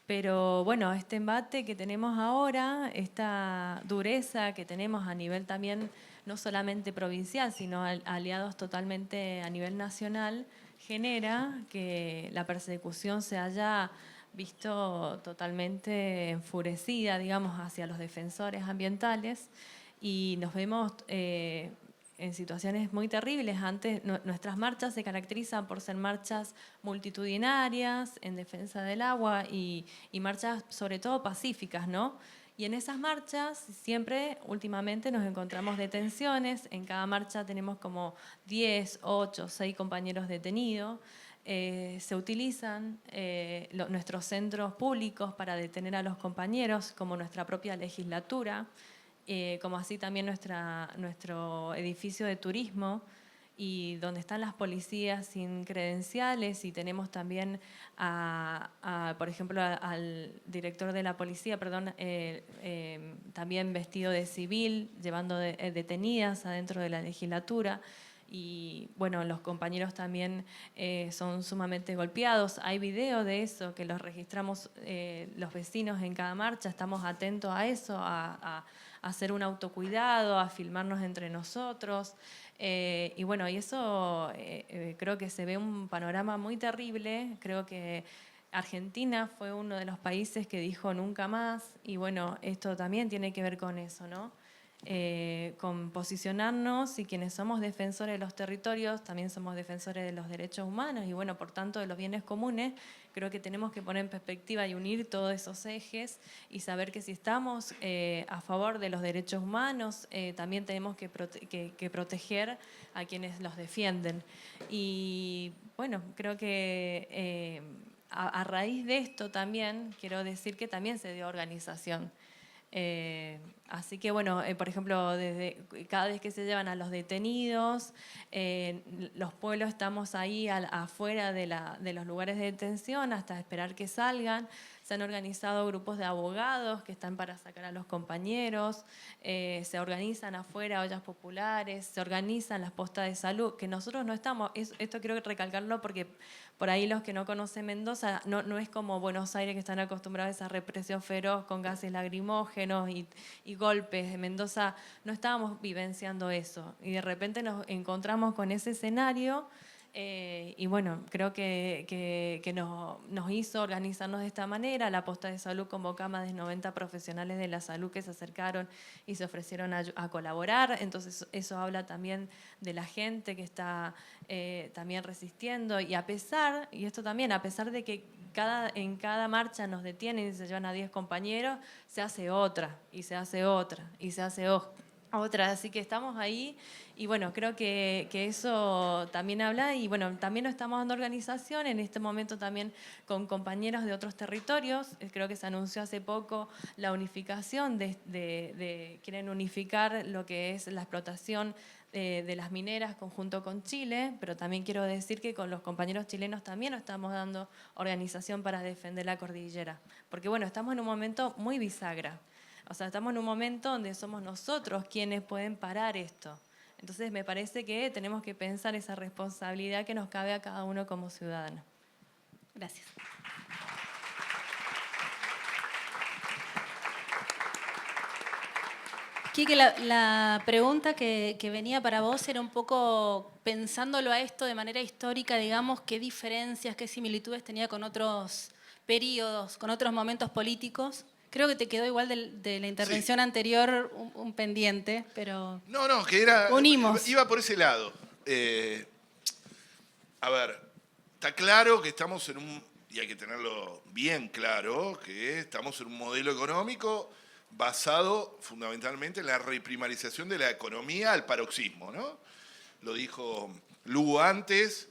Pero bueno, este embate que tenemos ahora, esta dureza que tenemos a nivel también no solamente provincial, sino aliados totalmente a nivel nacional, genera que la persecución se haya visto totalmente enfurecida, digamos, hacia los defensores ambientales, y nos vemos en situaciones muy terribles. Antes nuestras marchas se caracterizan por ser marchas multitudinarias en defensa del agua y marchas sobre todo pacíficas, ¿no? Y en esas marchas siempre, últimamente, nos encontramos detenciones. En cada marcha tenemos como 10, 8, 6 compañeros detenidos. Se utilizan nuestros centros públicos para detener a los compañeros, como nuestra propia legislatura, como así también nuestro edificio de turismo, y donde están las policías sin credenciales, y tenemos también, por ejemplo, al director de la policía, también vestido de civil, llevando detenidas adentro de la legislatura. Y bueno, los compañeros también son sumamente golpeados. Hay video de eso que los registramos los vecinos en cada marcha. Estamos atentos a eso, a hacer un autocuidado, a filmarnos entre nosotros. Y bueno, y eso creo que se ve un panorama muy terrible. Creo que Argentina fue uno de los países que dijo nunca más. Y bueno, esto también tiene que ver con eso, ¿no? Con posicionarnos, y quienes somos defensores de los territorios también somos defensores de los derechos humanos y bueno, por tanto de los bienes comunes. Creo que tenemos que poner en perspectiva y unir todos esos ejes y saber que si estamos a favor de los derechos humanos, también tenemos que proteger a quienes los defienden. Y bueno, creo que a raíz de esto también quiero decir que también se dio organización. Así que bueno, por ejemplo, cada vez que se llevan a los detenidos, los pueblos estamos ahí afuera de los lugares de detención hasta esperar que salgan. Se han organizado grupos de abogados que están para sacar a los compañeros, se organizan afuera ollas populares, se organizan las postas de salud, que nosotros no estamos, esto quiero recalcarlo porque por ahí los que no conocen Mendoza, no es como Buenos Aires, que están acostumbrados a esa represión feroz con gases lacrimógenos y golpes. En Mendoza no estábamos vivenciando eso y de repente nos encontramos con ese escenario Y bueno, creo que nos hizo organizarnos de esta manera. La Posta de Salud convocó a más de 90 profesionales de la salud que se acercaron y se ofrecieron a colaborar. Entonces eso habla también de la gente que está también resistiendo. Y a pesar de que en cada marcha nos detienen y se llevan a 10 compañeros, se hace otra, y se hace otra, y se hace otra. Así que estamos ahí y bueno, creo que eso también habla y bueno, también nos estamos dando organización en este momento también con compañeros de otros territorios. Creo que se anunció hace poco la unificación quieren unificar lo que es la explotación de las mineras conjunto con Chile, pero también quiero decir que con los compañeros chilenos también nos estamos dando organización para defender la cordillera, porque bueno, estamos en un momento muy bisagra. O sea, estamos en un momento donde somos nosotros quienes pueden parar esto. Entonces, me parece que tenemos que pensar esa responsabilidad que nos cabe a cada uno como ciudadano. Gracias. Quique, la pregunta que venía para vos era un poco pensándolo a esto de manera histórica, digamos, qué diferencias, qué similitudes tenía con otros periodos, con otros momentos políticos. Creo que te quedó igual de la intervención anterior un pendiente, pero No, que era... unimos. Iba por ese lado. A ver, está claro que estamos en un... Y hay que tenerlo bien claro, que estamos en un modelo económico basado fundamentalmente en la reprimarización de la economía al paroxismo, ¿no? Lo dijo Lugo antes.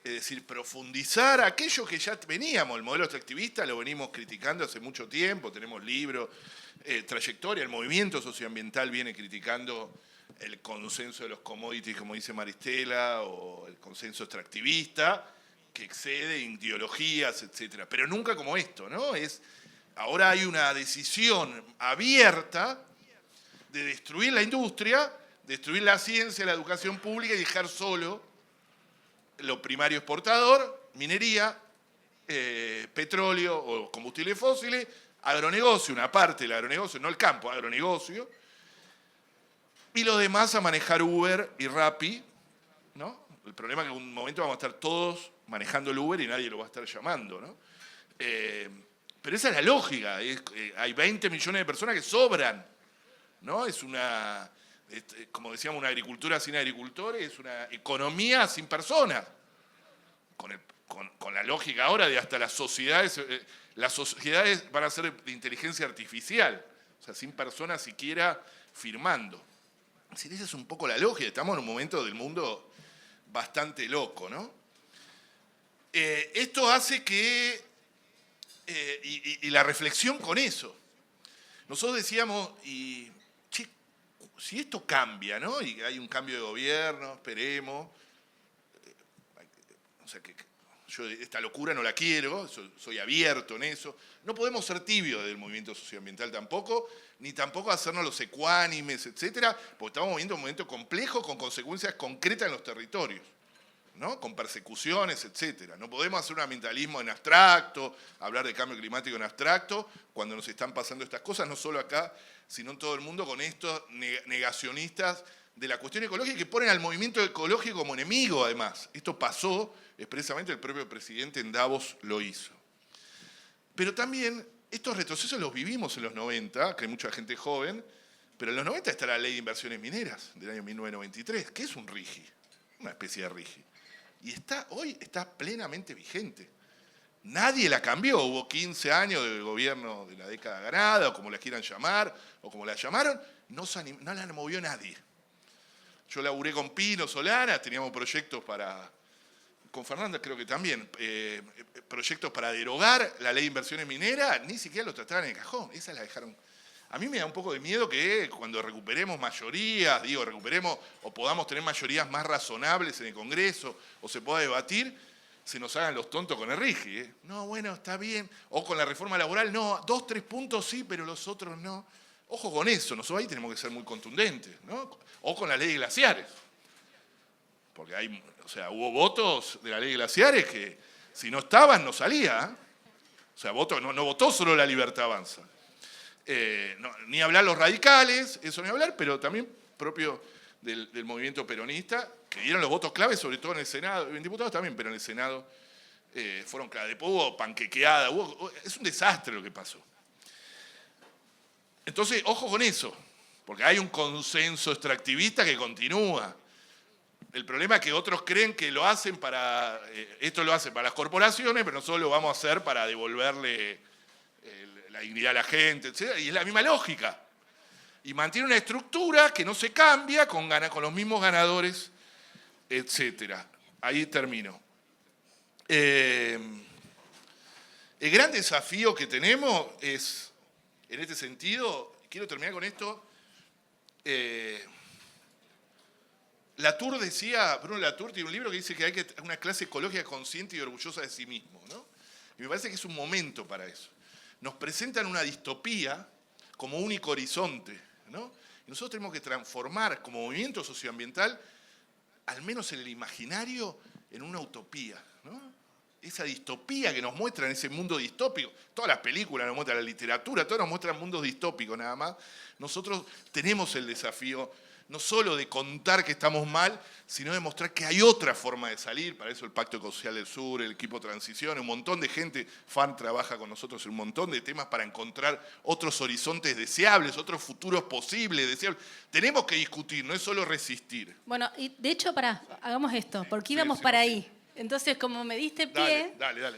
Es decir, profundizar aquello que ya veníamos, el modelo extractivista lo venimos criticando hace mucho tiempo, tenemos libros, trayectoria, el movimiento socioambiental viene criticando el consenso de los commodities, como dice Maristela, o el consenso extractivista, que excede ideologías, etc. Pero nunca como esto, ¿no? Ahora hay una decisión abierta de destruir la industria, destruir la ciencia, la educación pública y dejar solo lo primario exportador, minería, petróleo o combustibles fósiles, agronegocio, una parte del agronegocio, no el campo, agronegocio, y los demás a manejar Uber y Rappi, ¿no? El problema es que en un momento vamos a estar todos manejando el Uber y nadie lo va a estar llamando, ¿no? Pero esa es la lógica, hay 20 millones de personas que sobran, ¿no? Es una... como decíamos, una agricultura sin agricultores, es una economía sin personas. Con la lógica ahora de hasta las sociedades van a ser de inteligencia artificial, o sea, sin personas siquiera firmando. Es decir, esa es un poco la lógica, estamos en un momento del mundo bastante loco, ¿no? Esto hace que, y la reflexión con eso, nosotros decíamos, si esto cambia, ¿no? Y hay un cambio de gobierno, esperemos. O sea, que yo esta locura no la quiero, soy abierto en eso. No podemos ser tibios del movimiento socioambiental tampoco, ni tampoco hacernos los ecuánimes, etcétera, porque estamos viviendo un momento complejo con consecuencias concretas en los territorios, ¿no? Con persecuciones, etcétera. No podemos hacer un ambientalismo en abstracto, hablar de cambio climático en abstracto, cuando nos están pasando estas cosas, no solo acá, sino en todo el mundo, con estos negacionistas de la cuestión ecológica que ponen al movimiento ecológico como enemigo, además. Esto pasó expresamente, el propio presidente en Davos lo hizo. Pero también estos retrocesos los vivimos en los 90, que hay mucha gente joven, pero en los 90 está la Ley de Inversiones Mineras del año 1993, que es un RIGI, una especie de RIGI. Y hoy está plenamente vigente. Nadie la cambió, hubo 15 años de gobierno de la década ganada, o como la quieran llamar, o como la llamaron, no la movió nadie. Yo laburé con Pino, Solana, teníamos proyectos con Fernanda creo que también, proyectos para derogar la ley de inversiones mineras, ni siquiera los trataban en el cajón, esas las dejaron. A mí me da un poco de miedo que cuando recuperemos mayorías, recuperemos o podamos tener mayorías más razonables en el Congreso, o se pueda debatir, se nos hagan los tontos con el RIGI. No, bueno, está bien. O con la reforma laboral, no, 2, 3 puntos sí, pero los otros no. Ojo con eso, nosotros ahí tenemos que ser muy contundentes, ¿no? O con la ley de glaciares. Porque hubo votos de la ley de glaciares que si no estaban, no salía. O sea, no votó solo la Libertad Avanza. Ni hablar los radicales, eso ni hablar, pero también propio del movimiento peronista, que dieron los votos clave, sobre todo en el Senado, en diputados también, pero en el Senado fueron clave. Después hubo panquequeada, es un desastre lo que pasó. Entonces, ojo con eso, porque hay un consenso extractivista que continúa. El problema es que otros creen que lo hacen para, esto lo hacen para las corporaciones, pero nosotros lo vamos a hacer para devolverle la dignidad a la gente, etc. Y es la misma lógica. Y mantiene una estructura que no se cambia con los mismos ganadores, etc. Ahí termino. El gran desafío que tenemos es, en este sentido, quiero terminar con esto, Latour decía, Bruno Latour tiene un libro que dice que hay una clase ecológica consciente y orgullosa de sí mismo, ¿no? Y me parece que es un momento para eso. Nos presentan una distopía como único horizonte, ¿no? Y nosotros tenemos que transformar como movimiento socioambiental, al menos en el imaginario, en una utopía, ¿no? Esa distopía que nos muestran, ese mundo distópico. Todas las películas nos muestran, la literatura, todos nos muestran mundos distópicos nada más. Nosotros tenemos el desafío no solo de contar que estamos mal, sino de mostrar que hay otra forma de salir. Para eso el Pacto Ecosocial del Sur, el equipo Transición, un montón de gente, FAN trabaja con nosotros en un montón de temas para encontrar otros horizontes deseables, otros futuros posibles, deseables. Tenemos que discutir, no es solo resistir. Bueno, y de hecho, hagamos esto, porque íbamos para ahí. Entonces, como me diste pie, Dale.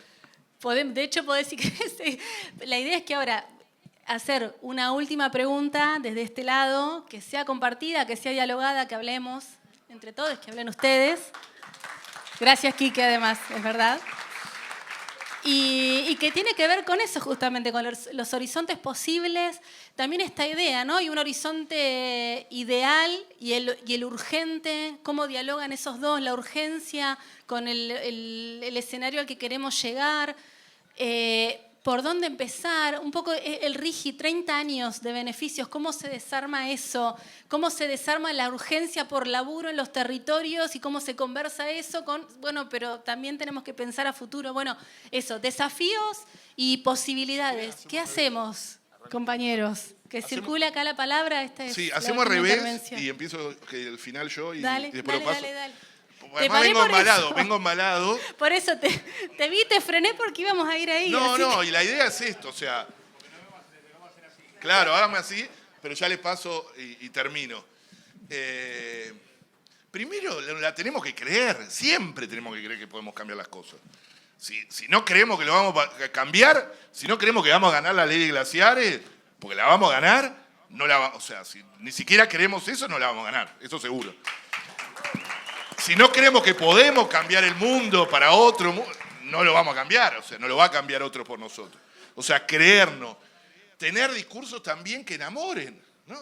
de hecho, podés decir que sí. La idea es que ahora hacer una última pregunta desde este lado, que sea compartida, que sea dialogada, que hablemos entre todos, que hablen ustedes. Gracias, Quique, además, es verdad. Y que tiene que ver con eso justamente, con los horizontes posibles. También esta idea, ¿no? Y un horizonte ideal y el urgente, cómo dialogan esos dos, la urgencia con el escenario al que queremos llegar. ¿Por dónde empezar? Un poco el RIGI, 30 años de beneficios, ¿cómo se desarma eso? ¿Cómo se desarma la urgencia por laburo en los territorios y cómo se conversa eso con, bueno, pero también tenemos que pensar a futuro? Bueno, eso, desafíos y posibilidades. ¿Qué hacemos, compañeros? Que circule acá la palabra. Sí, hacemos al revés y empiezo el final yo y después lo paso. Dale. Además vengo embalado. Por eso te vi, te frené porque íbamos a ir ahí. No, y la idea es esto, o sea... Claro, hágame así, pero ya les paso y termino. Primero, la tenemos que creer, siempre tenemos que creer que podemos cambiar las cosas. Si no creemos que lo vamos a cambiar, si no creemos que vamos a ganar la ley de glaciares, porque la vamos a ganar, o sea, si ni siquiera creemos eso, no la vamos a ganar, eso seguro. Si no creemos que podemos cambiar el mundo para otro, no lo vamos a cambiar, o sea, no lo va a cambiar otro por nosotros. O sea, creernos. Tener discursos también que enamoren, ¿no?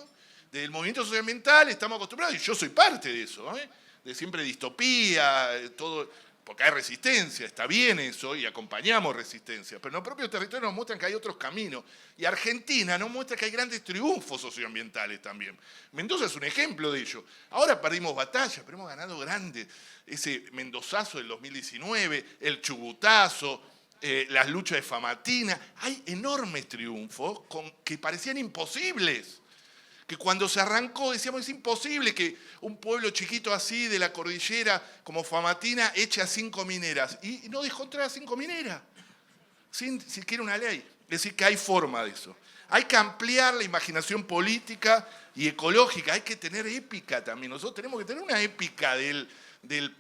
Del movimiento socioambiental estamos acostumbrados, y yo soy parte de eso, ¿eh? De siempre distopía, todo, porque hay resistencia, está bien eso, y acompañamos resistencia, pero en los propios territorios nos muestran que hay otros caminos, y Argentina nos muestra que hay grandes triunfos socioambientales también. Mendoza es un ejemplo de ello. Ahora perdimos batalla, pero hemos ganado grandes. Ese Mendozazo del 2019, el Chubutazo, las luchas de Famatina, hay enormes triunfos que parecían imposibles. Que cuando se arrancó decíamos, es imposible que un pueblo chiquito así de la cordillera como Famatina eche a 5 mineras. Y no dejó entrar a 5 mineras, sin siquiera una ley. Es decir, que hay forma de eso. Hay que ampliar la imaginación política y ecológica, hay que tener épica también. Nosotros tenemos que tener una épica del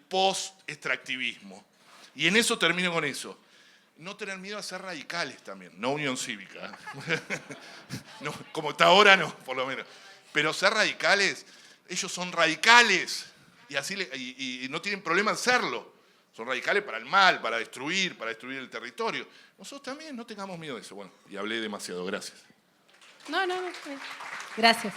post-extractivismo. Y en eso termino con eso. No tener miedo a ser radicales también, no unión cívica. No, como está ahora, no, por lo menos. Pero ser radicales, ellos son radicales y no tienen problema en serlo. Son radicales para el mal, para destruir el territorio. Nosotros también no tengamos miedo de eso. Bueno, y hablé demasiado, gracias. No. Gracias.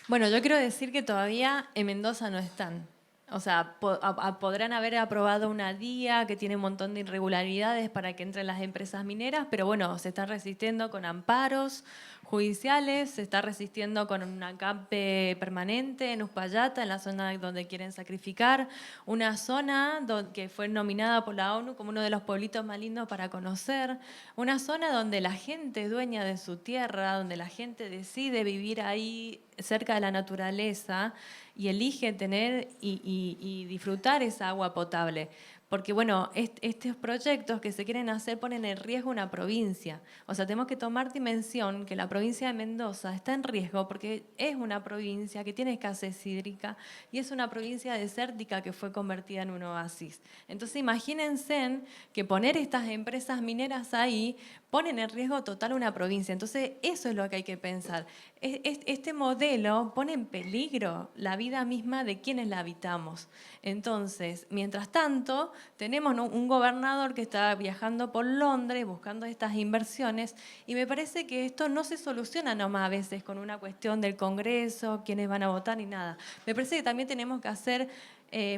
Bueno, yo quiero decir que todavía en Mendoza no están. O sea, podrán haber aprobado una DIA que tiene un montón de irregularidades para que entren las empresas mineras, pero bueno, se está resistiendo con amparos judiciales, se está resistiendo con un acampe permanente en Uspallata, en la zona donde quieren sacrificar, una zona que fue nominada por la ONU como uno de los pueblitos más lindos para conocer, una zona donde la gente es dueña de su tierra, donde la gente decide vivir ahí cerca de la naturaleza y elige tener y disfrutar esa agua potable. Porque, bueno, estos proyectos que se quieren hacer ponen en riesgo una provincia. O sea, tenemos que tomar dimensión que la provincia de Mendoza está en riesgo porque es una provincia que tiene escasez hídrica y es una provincia desértica que fue convertida en un oasis. Entonces, imagínense que poner estas empresas mineras ahí ponen en riesgo total una provincia. Entonces, eso es lo que hay que pensar. Este modelo pone en peligro la vida misma de quienes la habitamos. Entonces, mientras tanto, tenemos un gobernador que está viajando por Londres buscando estas inversiones y me parece que esto no se soluciona nomás a veces con una cuestión del Congreso, quiénes van a votar ni nada. Me parece que también tenemos que hacer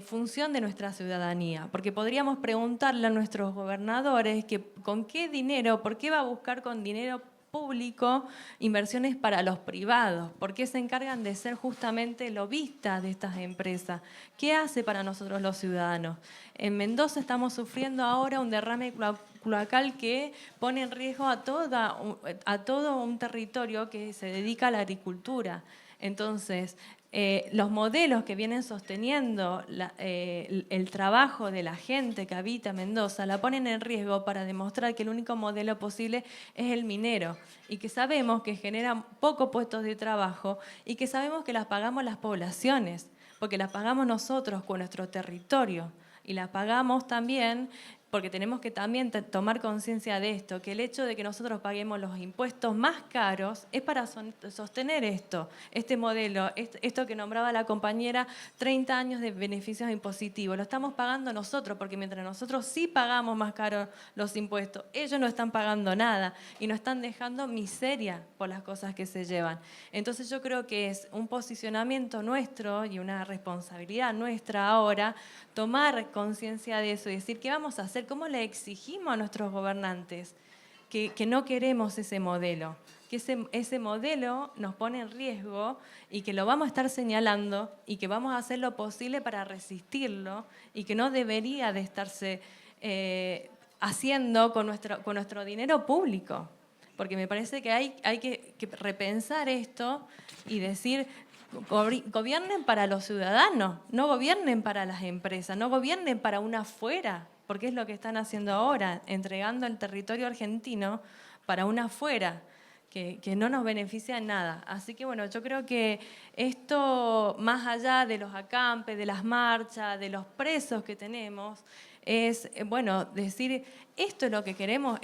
función de nuestra ciudadanía, porque podríamos preguntarle a nuestros gobernadores que con qué dinero, por qué va a buscar con dinero público inversiones para los privados, por qué se encargan de ser justamente lobistas de estas empresas, qué hace para nosotros los ciudadanos. En Mendoza estamos sufriendo ahora un derrame cloacal que pone en riesgo a todo un territorio que se dedica a la agricultura. Entonces, los modelos que vienen sosteniendo el trabajo de la gente que habita Mendoza la ponen en riesgo para demostrar que el único modelo posible es el minero y que sabemos que genera pocos puestos de trabajo y que sabemos que las pagamos las poblaciones, porque las pagamos nosotros con nuestro territorio y las pagamos también porque tenemos que también tomar conciencia de esto, que el hecho de que nosotros paguemos los impuestos más caros es para sostener este modelo, esto que nombraba la compañera, 30 años de beneficios impositivos. Lo estamos pagando nosotros, porque mientras nosotros sí pagamos más caros los impuestos, ellos no están pagando nada y nos están dejando miseria por las cosas que se llevan. Entonces yo creo que es un posicionamiento nuestro y una responsabilidad nuestra ahora tomar conciencia de eso y decir, ¿qué vamos a hacer? ¿Cómo le exigimos a nuestros gobernantes que no queremos ese modelo? Que ese modelo nos pone en riesgo y que lo vamos a estar señalando y que vamos a hacer lo posible para resistirlo y que no debería de estarse haciendo con nuestro dinero público. Porque me parece que hay que repensar esto y decir, gobiernen para los ciudadanos, no gobiernen para las empresas, no gobiernen para una afuera, porque es lo que están haciendo ahora, entregando el territorio argentino para una afuera, que no nos beneficia en nada. Así que bueno, yo creo que esto, más allá de los acampes, de las marchas, de los presos que tenemos, es, bueno, decir, esto es lo que queremos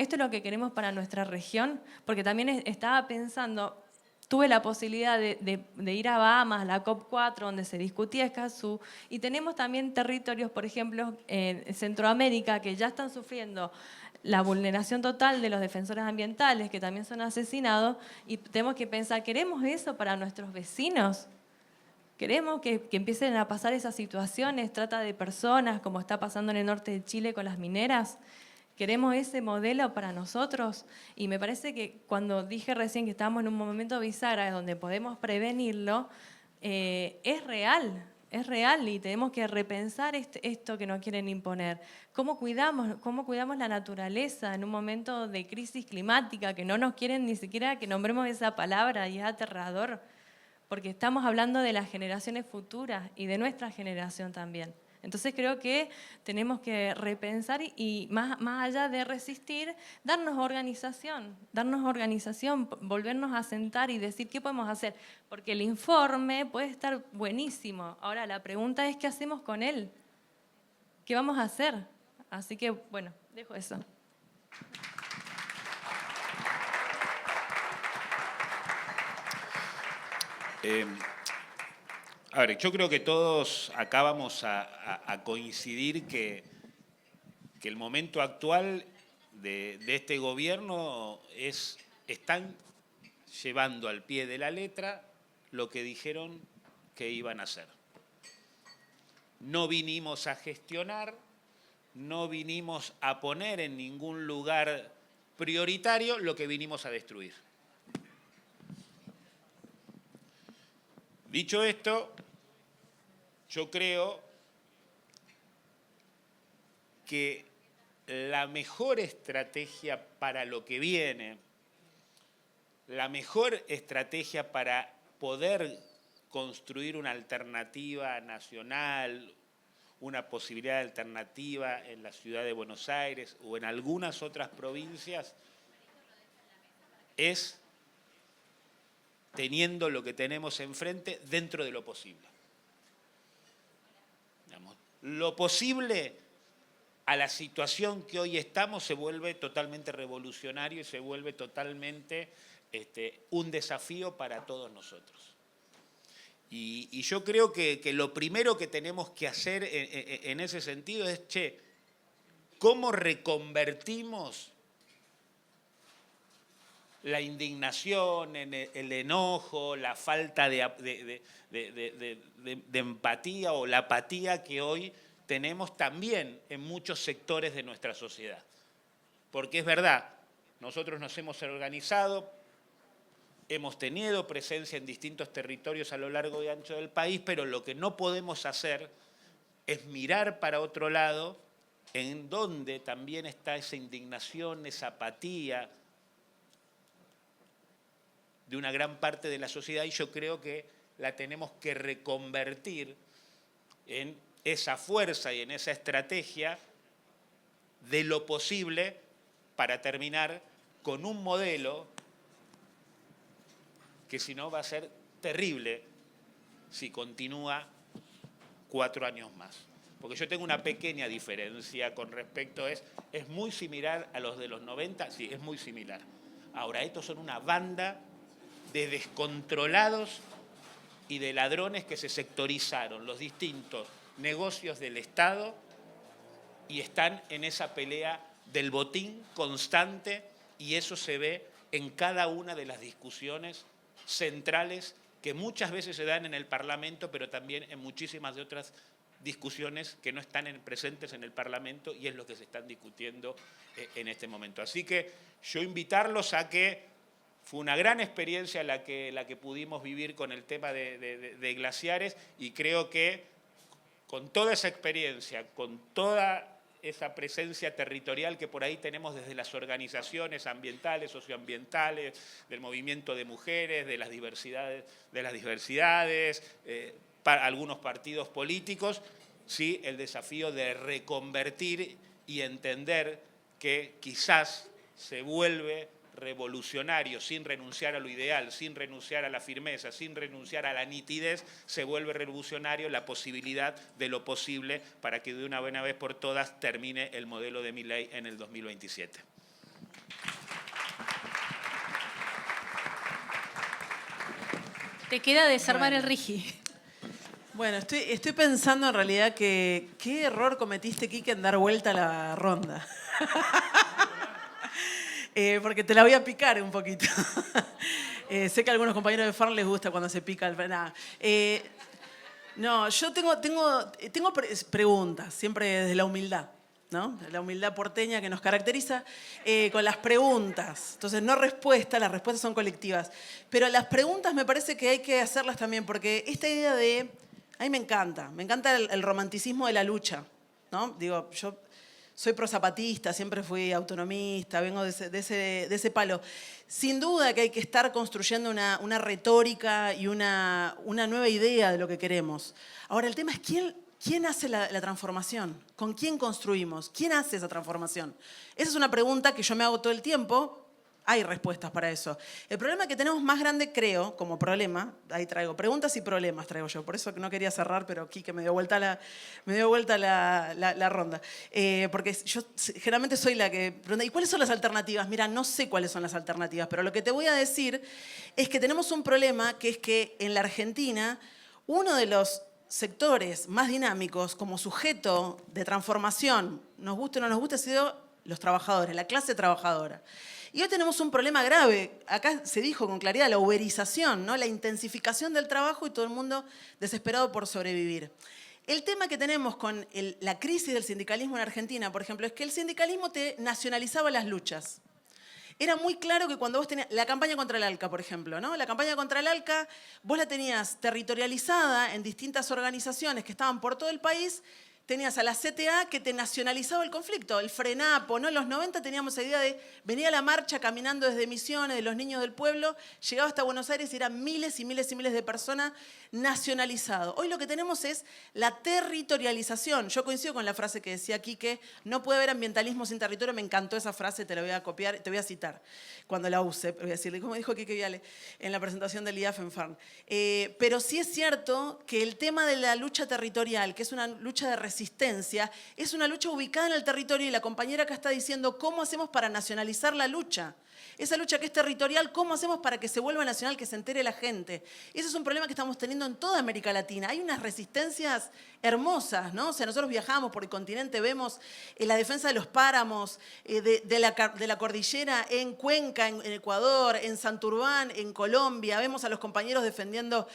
para nuestra región, porque también estaba pensando, tuve la posibilidad de ir a Bahamas, a la COP4, donde se discutía Escazú, y tenemos también territorios, por ejemplo, en Centroamérica, que ya están sufriendo la vulneración total de los defensores ambientales, que también son asesinados, y tenemos que pensar, ¿queremos eso para nuestros vecinos? ¿Queremos que empiecen a pasar esas situaciones, trata de personas, como está pasando en el norte de Chile con las mineras? ¿Queremos ese modelo para nosotros? Y me parece que cuando dije recién que estamos en un momento bisagra donde podemos prevenirlo, es real y tenemos que repensar esto que nos quieren imponer. ¿Cómo cuidamos la naturaleza en un momento de crisis climática que no nos quieren ni siquiera que nombremos esa palabra y es aterrador? Porque estamos hablando de las generaciones futuras y de nuestra generación también. Entonces creo que tenemos que repensar y más allá de resistir, darnos organización, volvernos a sentar y decir qué podemos hacer. Porque el informe puede estar buenísimo. Ahora la pregunta es qué hacemos con él. ¿Qué vamos a hacer? Así que bueno, dejo eso. A ver, yo creo que todos acá vamos a coincidir que el momento actual de este gobierno están llevando al pie de la letra lo que dijeron que iban a hacer. no vinimos a gestionar, no vinimos a poner en ningún lugar prioritario lo que vinimos a destruir. Dicho esto, yo creo que la mejor estrategia para lo que viene, la mejor estrategia para poder construir una alternativa nacional, una posibilidad alternativa en la ciudad de Buenos Aires o en algunas otras provincias, es teniendo lo que tenemos enfrente dentro de lo posible. Digamos, lo posible a la situación que hoy estamos se vuelve totalmente revolucionario y se vuelve totalmente un desafío para todos nosotros. Y yo creo que lo primero que tenemos que hacer en ese sentido es, ¿cómo reconvertimos la indignación, el enojo, la falta de empatía o la apatía que hoy tenemos también en muchos sectores de nuestra sociedad? Porque es verdad, nosotros nos hemos organizado, hemos tenido presencia en distintos territorios a lo largo y ancho del país, pero lo que no podemos hacer es mirar para otro lado, en donde también está esa indignación, esa apatía de una gran parte de la sociedad, y yo creo que la tenemos que reconvertir en esa fuerza y en esa estrategia de lo posible para terminar con un modelo que si no va a ser terrible si continúa 4 años más. Porque yo tengo una pequeña diferencia con respecto, es muy similar a los de los 90, sí, es muy similar. Ahora, estos son una banda de descontrolados y de ladrones que se sectorizaron los distintos negocios del Estado y están en esa pelea del botín constante, y eso se ve en cada una de las discusiones centrales que muchas veces se dan en el Parlamento, pero también en muchísimas de otras discusiones que no están presentes en el Parlamento, y es lo que se están discutiendo en este momento. Así que yo invitarlos a que fue una gran experiencia la que pudimos vivir con el tema de glaciares, y creo que con toda esa experiencia, con toda esa presencia territorial que por ahí tenemos desde las organizaciones ambientales, socioambientales, del movimiento de mujeres, de las diversidades, para algunos partidos políticos, sí, el desafío de reconvertir y entender que quizás se vuelve revolucionario, sin renunciar a lo ideal, sin renunciar a la firmeza, sin renunciar a la nitidez, se vuelve revolucionario la posibilidad de lo posible para que de una buena vez por todas termine el modelo de Milei en el 2027. Te queda desarmar el RIGI. Bueno, estoy pensando en realidad que qué error cometiste, Quique, en dar vuelta a la ronda. Porque te la voy a picar un poquito. Sé que a algunos compañeros de FARN les gusta cuando se pica el... No, yo tengo preguntas, siempre desde la humildad, ¿no? La humildad porteña que nos caracteriza, con las preguntas. Entonces, no respuestas, las respuestas son colectivas. Pero las preguntas me parece que hay que hacerlas también, porque esta idea de... A mí me encanta el romanticismo de la lucha, ¿no? Digo, yo soy prosapatista, siempre fui autonomista, vengo de ese palo. Sin duda que hay que estar construyendo una retórica y una nueva idea de lo que queremos. Ahora, el tema es quién hace la transformación, con quién construimos, quién hace esa transformación. Esa es una pregunta que yo me hago todo el tiempo. Hay respuestas para eso. El problema que tenemos más grande, creo, como problema, ahí traigo preguntas y problemas, traigo yo. Por eso no quería cerrar, pero Quique me dio vuelta la ronda. Porque yo generalmente soy la que pregunta, ¿y cuáles son las alternativas? Mira, no sé cuáles son las alternativas, pero lo que te voy a decir es que tenemos un problema, que es que en la Argentina, uno de los sectores más dinámicos como sujeto de transformación, nos guste o no nos guste, ha sido los trabajadores, la clase trabajadora. Y hoy tenemos un problema grave. Acá se dijo con claridad la uberización, ¿no? La intensificación del trabajo y todo el mundo desesperado por sobrevivir. El tema que tenemos con la crisis del sindicalismo en Argentina, por ejemplo, es que el sindicalismo te nacionalizaba las luchas. Era muy claro que cuando vos tenías la campaña contra el ALCA, por ejemplo, ¿no? La campaña contra el ALCA, vos la tenías territorializada en distintas organizaciones que estaban por todo el país. Tenías a la CTA que te nacionalizaba el conflicto, el FRENAPO, ¿no? En los 90 teníamos esa idea de venía la marcha caminando desde Misiones, de los niños del pueblo, llegaba hasta Buenos Aires y eran miles y miles y miles de personas nacionalizadas. Hoy lo que tenemos es la territorialización. Yo coincido con la frase que decía Quique, no puede haber ambientalismo sin territorio, me encantó esa frase, te la voy a copiar, te voy a citar cuando la use, voy a decirle, como dijo Quique Viale en la presentación del IAF en FARN. Pero sí es cierto que el tema de la lucha territorial, que es una lucha de resistencia, es una lucha ubicada en el territorio y la compañera acá está diciendo cómo hacemos para nacionalizar la lucha. Esa lucha que es territorial, ¿cómo hacemos para que se vuelva nacional, que se entere la gente? Ese es un problema que estamos teniendo en toda América Latina. Hay unas resistencias hermosas, ¿no? O sea, nosotros viajamos por el continente, vemos la defensa de los páramos, de la cordillera en Cuenca, en Ecuador, en Santurbán, en Colombia. Vemos a los compañeros defendiendo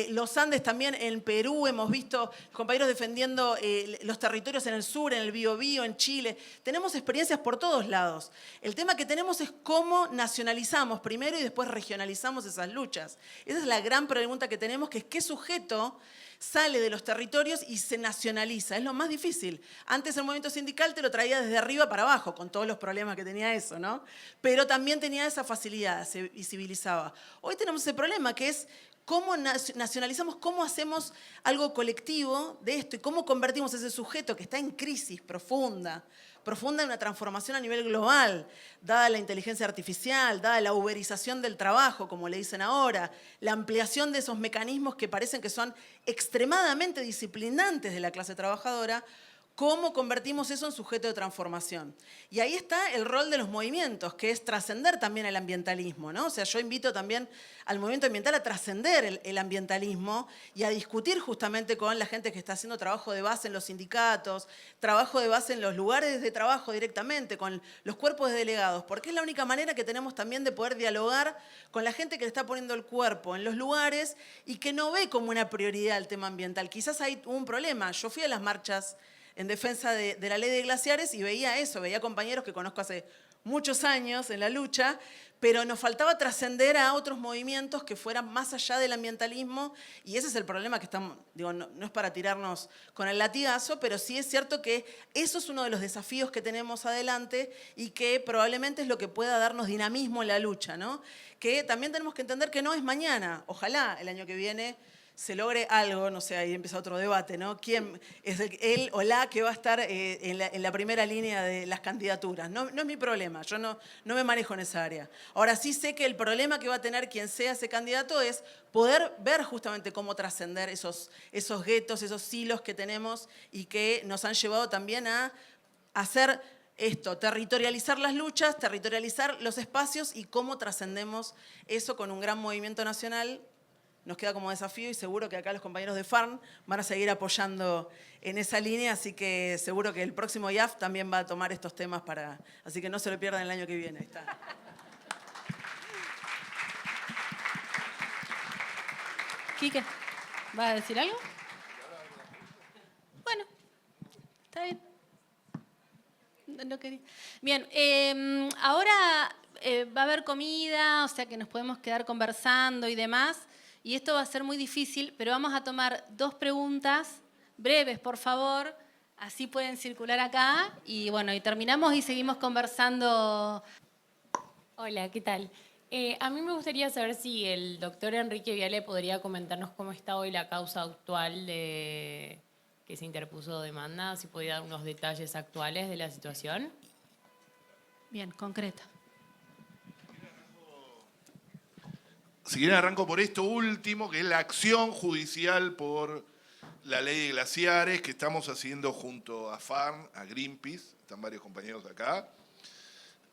los Andes también en Perú. Hemos visto compañeros defendiendo los territorios en el sur, en el Biobío, en Chile. Tenemos experiencias por todos lados. El tema que tenemos es cómo nacionalizamos primero y después regionalizamos esas luchas. Esa es la gran pregunta que tenemos, que es qué sujeto sale de los territorios y se nacionaliza. Es lo más difícil. Antes el movimiento sindical te lo traía desde arriba para abajo, con todos los problemas que tenía eso, ¿no? Pero también tenía esa facilidad, se visibilizaba. Hoy tenemos ese problema que es cómo nacionalizamos, cómo hacemos algo colectivo de esto y cómo convertimos ese sujeto que está en crisis profunda en una transformación a nivel global, dada la inteligencia artificial, dada la uberización del trabajo, como le dicen ahora, la ampliación de esos mecanismos que parecen que son extremadamente disciplinantes de la clase trabajadora. ¿Cómo convertimos eso en sujeto de transformación? Y ahí está el rol de los movimientos, que es trascender también el ambientalismo, ¿no? O sea, yo invito también al movimiento ambiental a trascender el ambientalismo y a discutir justamente con la gente que está haciendo trabajo de base en los sindicatos, trabajo de base en los lugares de trabajo directamente, con los cuerpos de delegados, porque es la única manera que tenemos también de poder dialogar con la gente que le está poniendo el cuerpo en los lugares y que no ve como una prioridad el tema ambiental. Quizás hay un problema. Yo fui a las marchas en defensa de la ley de glaciares y veía eso, veía compañeros que conozco hace muchos años en la lucha, pero nos faltaba trascender a otros movimientos que fueran más allá del ambientalismo y ese es el problema que estamos, digo, no es para tirarnos con el latigazo, pero sí es cierto que eso es uno de los desafíos que tenemos adelante y que probablemente es lo que pueda darnos dinamismo en la lucha, ¿no? Que también tenemos que entender que no es mañana, ojalá el año que viene se logre algo, no sé, ahí empieza otro debate, ¿no? ¿Quién es él o la que va a estar en la primera línea de las candidaturas? No es mi problema, yo no me manejo en esa área. Ahora sí sé que el problema que va a tener quien sea ese candidato es poder ver justamente cómo trascender esos guetos, esos silos que tenemos y que nos han llevado también a hacer esto, territorializar las luchas, territorializar los espacios y cómo trascendemos eso con un gran movimiento nacional. Nos queda como desafío y seguro que acá los compañeros de FARN van a seguir apoyando en esa línea, así que seguro que el próximo IAF también va a tomar estos temas así que no se lo pierdan el año que viene. Ahí está. Quique, ¿vas a decir algo? Bueno, está bien. No quería. Bien, ahora va a haber comida, o sea que nos podemos quedar conversando y demás. Y esto va a ser muy difícil, pero vamos a tomar 2 preguntas breves, por favor. Así pueden circular acá. Y bueno, y terminamos y seguimos conversando. Hola, ¿qué tal? A mí me gustaría saber si el doctor Enrique Viale podría comentarnos cómo está hoy la causa actual que se interpuso demanda, si podría dar unos detalles actuales de la situación. Bien, concreta. Si quieren arranco por esto último, que es la acción judicial por la ley de glaciares que estamos haciendo junto a FARN, a Greenpeace, están varios compañeros acá,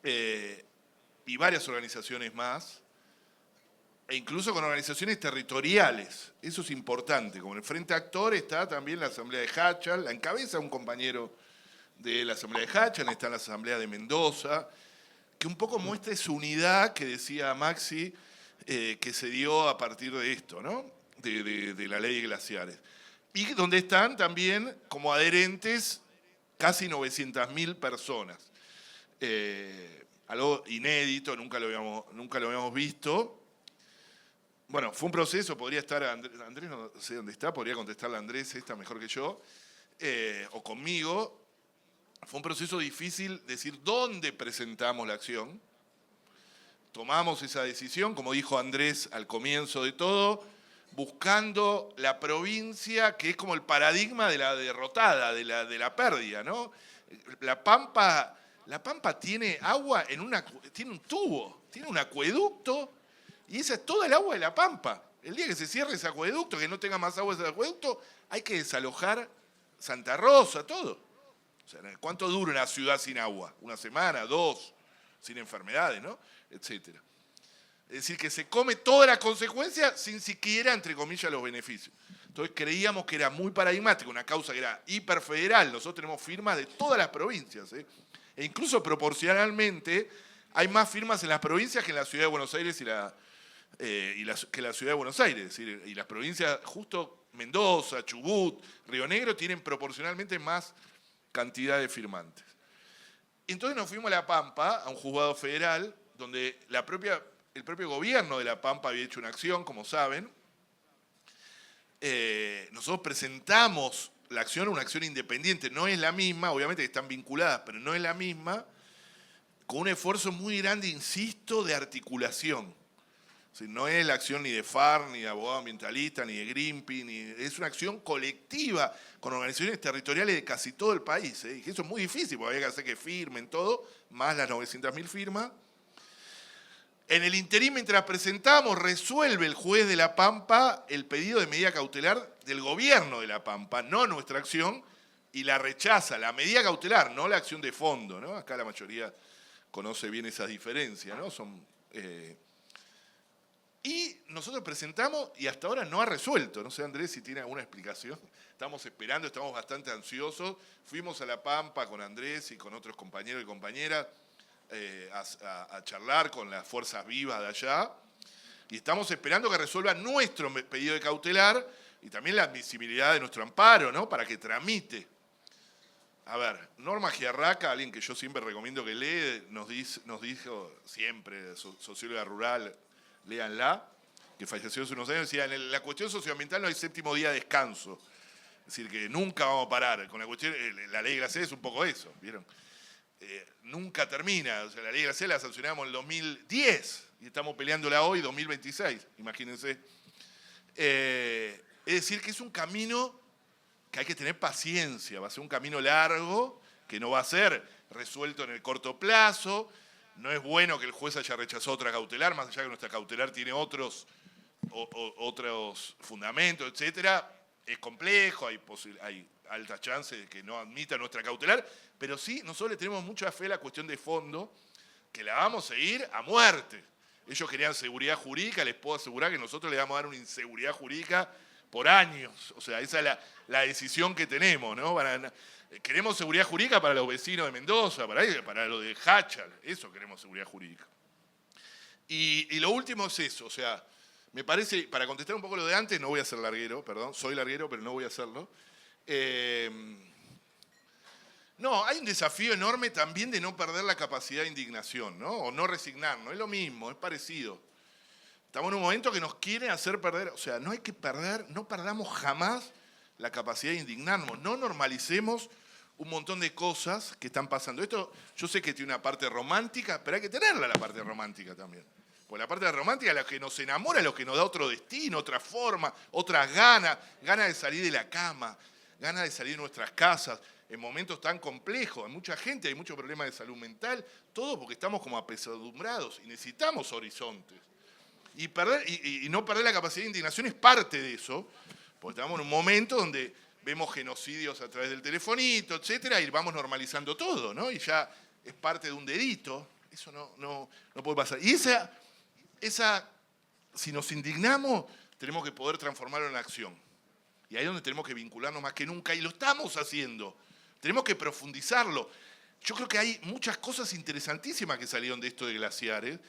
y varias organizaciones más, e incluso con organizaciones territoriales. Eso es importante. Como en el Frente Actor está también la Asamblea de Hachal, la encabeza un compañero de la Asamblea de Hachal, está en la Asamblea de Mendoza, que un poco muestra esa unidad que decía Maxi, que se dio a partir de esto, ¿no? De la ley de glaciares. y donde están también como adherentes casi 900.000 personas. Algo inédito, nunca lo habíamos visto. Bueno, fue un proceso, podría estar Andrés, no sé dónde está, podría contestarle a Andrés esta mejor que yo, o conmigo. Fue un proceso difícil decir dónde presentamos la acción. Tomamos esa decisión, como dijo Andrés al comienzo de todo, buscando la provincia que es como el paradigma de la derrotada, de la pérdida, ¿no? La Pampa tiene agua tiene un tubo, tiene un acueducto, y esa es toda el agua de la Pampa. El día que se cierre ese acueducto, que no tenga más agua ese acueducto, hay que desalojar Santa Rosa, todo. O sea, ¿cuánto dura una ciudad sin agua? ¿Una semana? ¿2? Sin enfermedades, ¿no? Etcétera. Es decir, que se come toda la consecuencia sin siquiera, entre comillas, los beneficios. Entonces creíamos que era muy paradigmático, una causa que era hiperfederal. Nosotros tenemos firmas de todas las provincias, ¿eh? E incluso proporcionalmente hay más firmas en las provincias que en la ciudad de Buenos Aires que la ciudad de Buenos Aires. Es decir, y las provincias, justo Mendoza, Chubut, Río Negro, tienen proporcionalmente más cantidad de firmantes. Entonces nos fuimos a La Pampa, a un juzgado federal, donde el propio gobierno de La Pampa había hecho una acción, como saben. Nosotros presentamos la acción, una acción independiente, no es la misma, obviamente que están vinculadas, pero no es la misma, con un esfuerzo muy grande, insisto, de articulación. O sea, no es la acción ni de FARC, ni de abogados ambientalistas, ni de Greenpeace, es una acción colectiva con organizaciones territoriales de casi todo el país. Y que eso es muy difícil, porque había que hacer que firmen todo, más las 900.000 firmas. En el interín, mientras presentamos, resuelve el juez de La Pampa el pedido de medida cautelar del gobierno de La Pampa, no nuestra acción, y la rechaza, la medida cautelar, no la acción de fondo, ¿no? Acá la mayoría conoce bien esas diferencias, ¿no? Y nosotros presentamos y hasta ahora no ha resuelto. No sé, Andrés, si tiene alguna explicación. Estamos esperando, estamos bastante ansiosos. Fuimos a La Pampa con Andrés y con otros compañeros y compañeras a charlar con las fuerzas vivas de allá. Y estamos esperando que resuelva nuestro pedido de cautelar y también la admisibilidad de nuestro amparo, ¿no? Para que tramite. A ver, Norma Giarraca, alguien que yo siempre recomiendo que lee, nos dijo siempre, socióloga rural, léanla, que falleció hace unos años, decía, en la cuestión socioambiental no hay séptimo día de descanso. Es decir, que nunca vamos a parar. Con la cuestión, la ley de Glacial es un poco eso, ¿vieron? Nunca termina. O sea, la ley de Glacial la sancionamos en el 2010 y estamos peleándola hoy, 2026, imagínense. Es decir, que es un camino que hay que tener paciencia, va a ser un camino largo, que no va a ser resuelto en el corto plazo. No es bueno que el juez haya rechazado otra cautelar, más allá que nuestra cautelar tiene otros fundamentos, etcétera. Es complejo, hay altas chances de que no admita nuestra cautelar, pero sí, nosotros le tenemos mucha fe a la cuestión de fondo, que la vamos a seguir a muerte. Ellos querían seguridad jurídica, les puedo asegurar que nosotros les vamos a dar una inseguridad jurídica por años. O sea, esa es la decisión que tenemos, ¿no? Queremos seguridad jurídica para los vecinos de Mendoza, para lo de Hachal, eso queremos seguridad jurídica. Y lo último es eso, o sea, me parece, para contestar un poco lo de antes, no voy a ser larguero, perdón, soy larguero, pero no voy a hacerlo. No, hay un desafío enorme también de no perder la capacidad de indignación, ¿no? O no resignarnos, es lo mismo, es parecido. Estamos en un momento que nos quieren hacer perder, o sea, no hay que perder, no perdamos jamás la capacidad de indignarnos, no normalicemos un montón de cosas que están pasando. Esto yo sé que tiene una parte romántica, pero hay que tenerla la parte romántica también. Porque la parte romántica es la que nos enamora, es lo que nos da otro destino, otra forma, otras ganas de salir de la cama, ganas de salir de nuestras casas, en momentos tan complejos. Hay mucha gente, hay muchos problemas de salud mental, todo porque estamos como apesadumbrados y necesitamos horizontes. Y no perder la capacidad de indignación es parte de eso, porque estamos en un momento donde vemos genocidios a través del telefonito, etcétera, y vamos normalizando todo, ¿no? Y ya es parte de un delito. Eso no puede pasar. Y si nos indignamos, tenemos que poder transformarlo en acción. Y ahí es donde tenemos que vincularnos más que nunca, y lo estamos haciendo. Tenemos que profundizarlo. Yo creo que hay muchas cosas interesantísimas que salieron de esto de glaciares,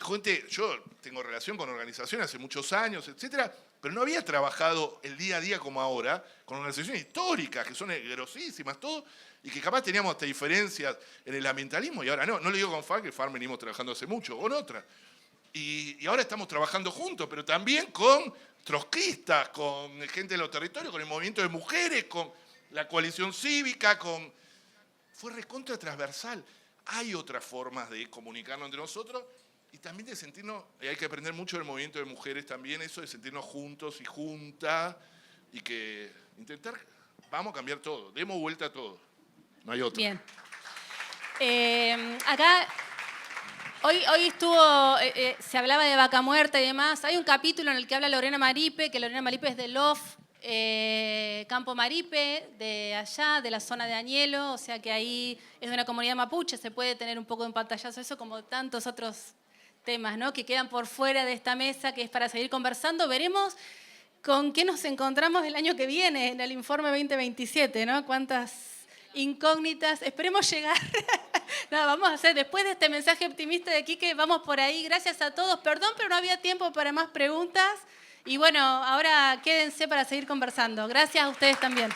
gente, yo tengo relación con organizaciones hace muchos años, etcétera, pero no había trabajado el día a día como ahora con organizaciones históricas, que son grosísimas, todo, y que capaz teníamos hasta diferencias en el ambientalismo, y ahora no. No le digo con FARC, que FARC venimos trabajando hace mucho, con otras. Y ahora estamos trabajando juntos, pero también con trotskistas, con gente de los territorios, con el movimiento de mujeres, con la coalición cívica, fue recontra transversal. Hay otras formas de comunicarnos entre nosotros y también de sentirnos, hay que aprender mucho del movimiento de mujeres también, eso de sentirnos juntos y juntas y que intentar, vamos a cambiar todo, demos vuelta a todo, no hay otra. Bien. Acá, hoy estuvo, se hablaba de vaca muerta y demás. Hay un capítulo en el que habla Lorena Maripe, que Lorena Maripe es de LOF, Campo Maripe, de allá, de la zona de Añelo, o sea que ahí es de una comunidad mapuche, se puede tener un poco de pantallazo eso, como tantos otros temas, ¿no?, que quedan por fuera de esta mesa, que es para seguir conversando. Veremos con qué nos encontramos el año que viene, en el informe 2027, ¿no? Cuántas incógnitas. Esperemos llegar. No, vamos a hacer, después de este mensaje optimista de Quique, vamos por ahí. Gracias a todos. Perdón, pero no había tiempo para más preguntas. Y bueno, ahora quédense para seguir conversando. Gracias a ustedes también.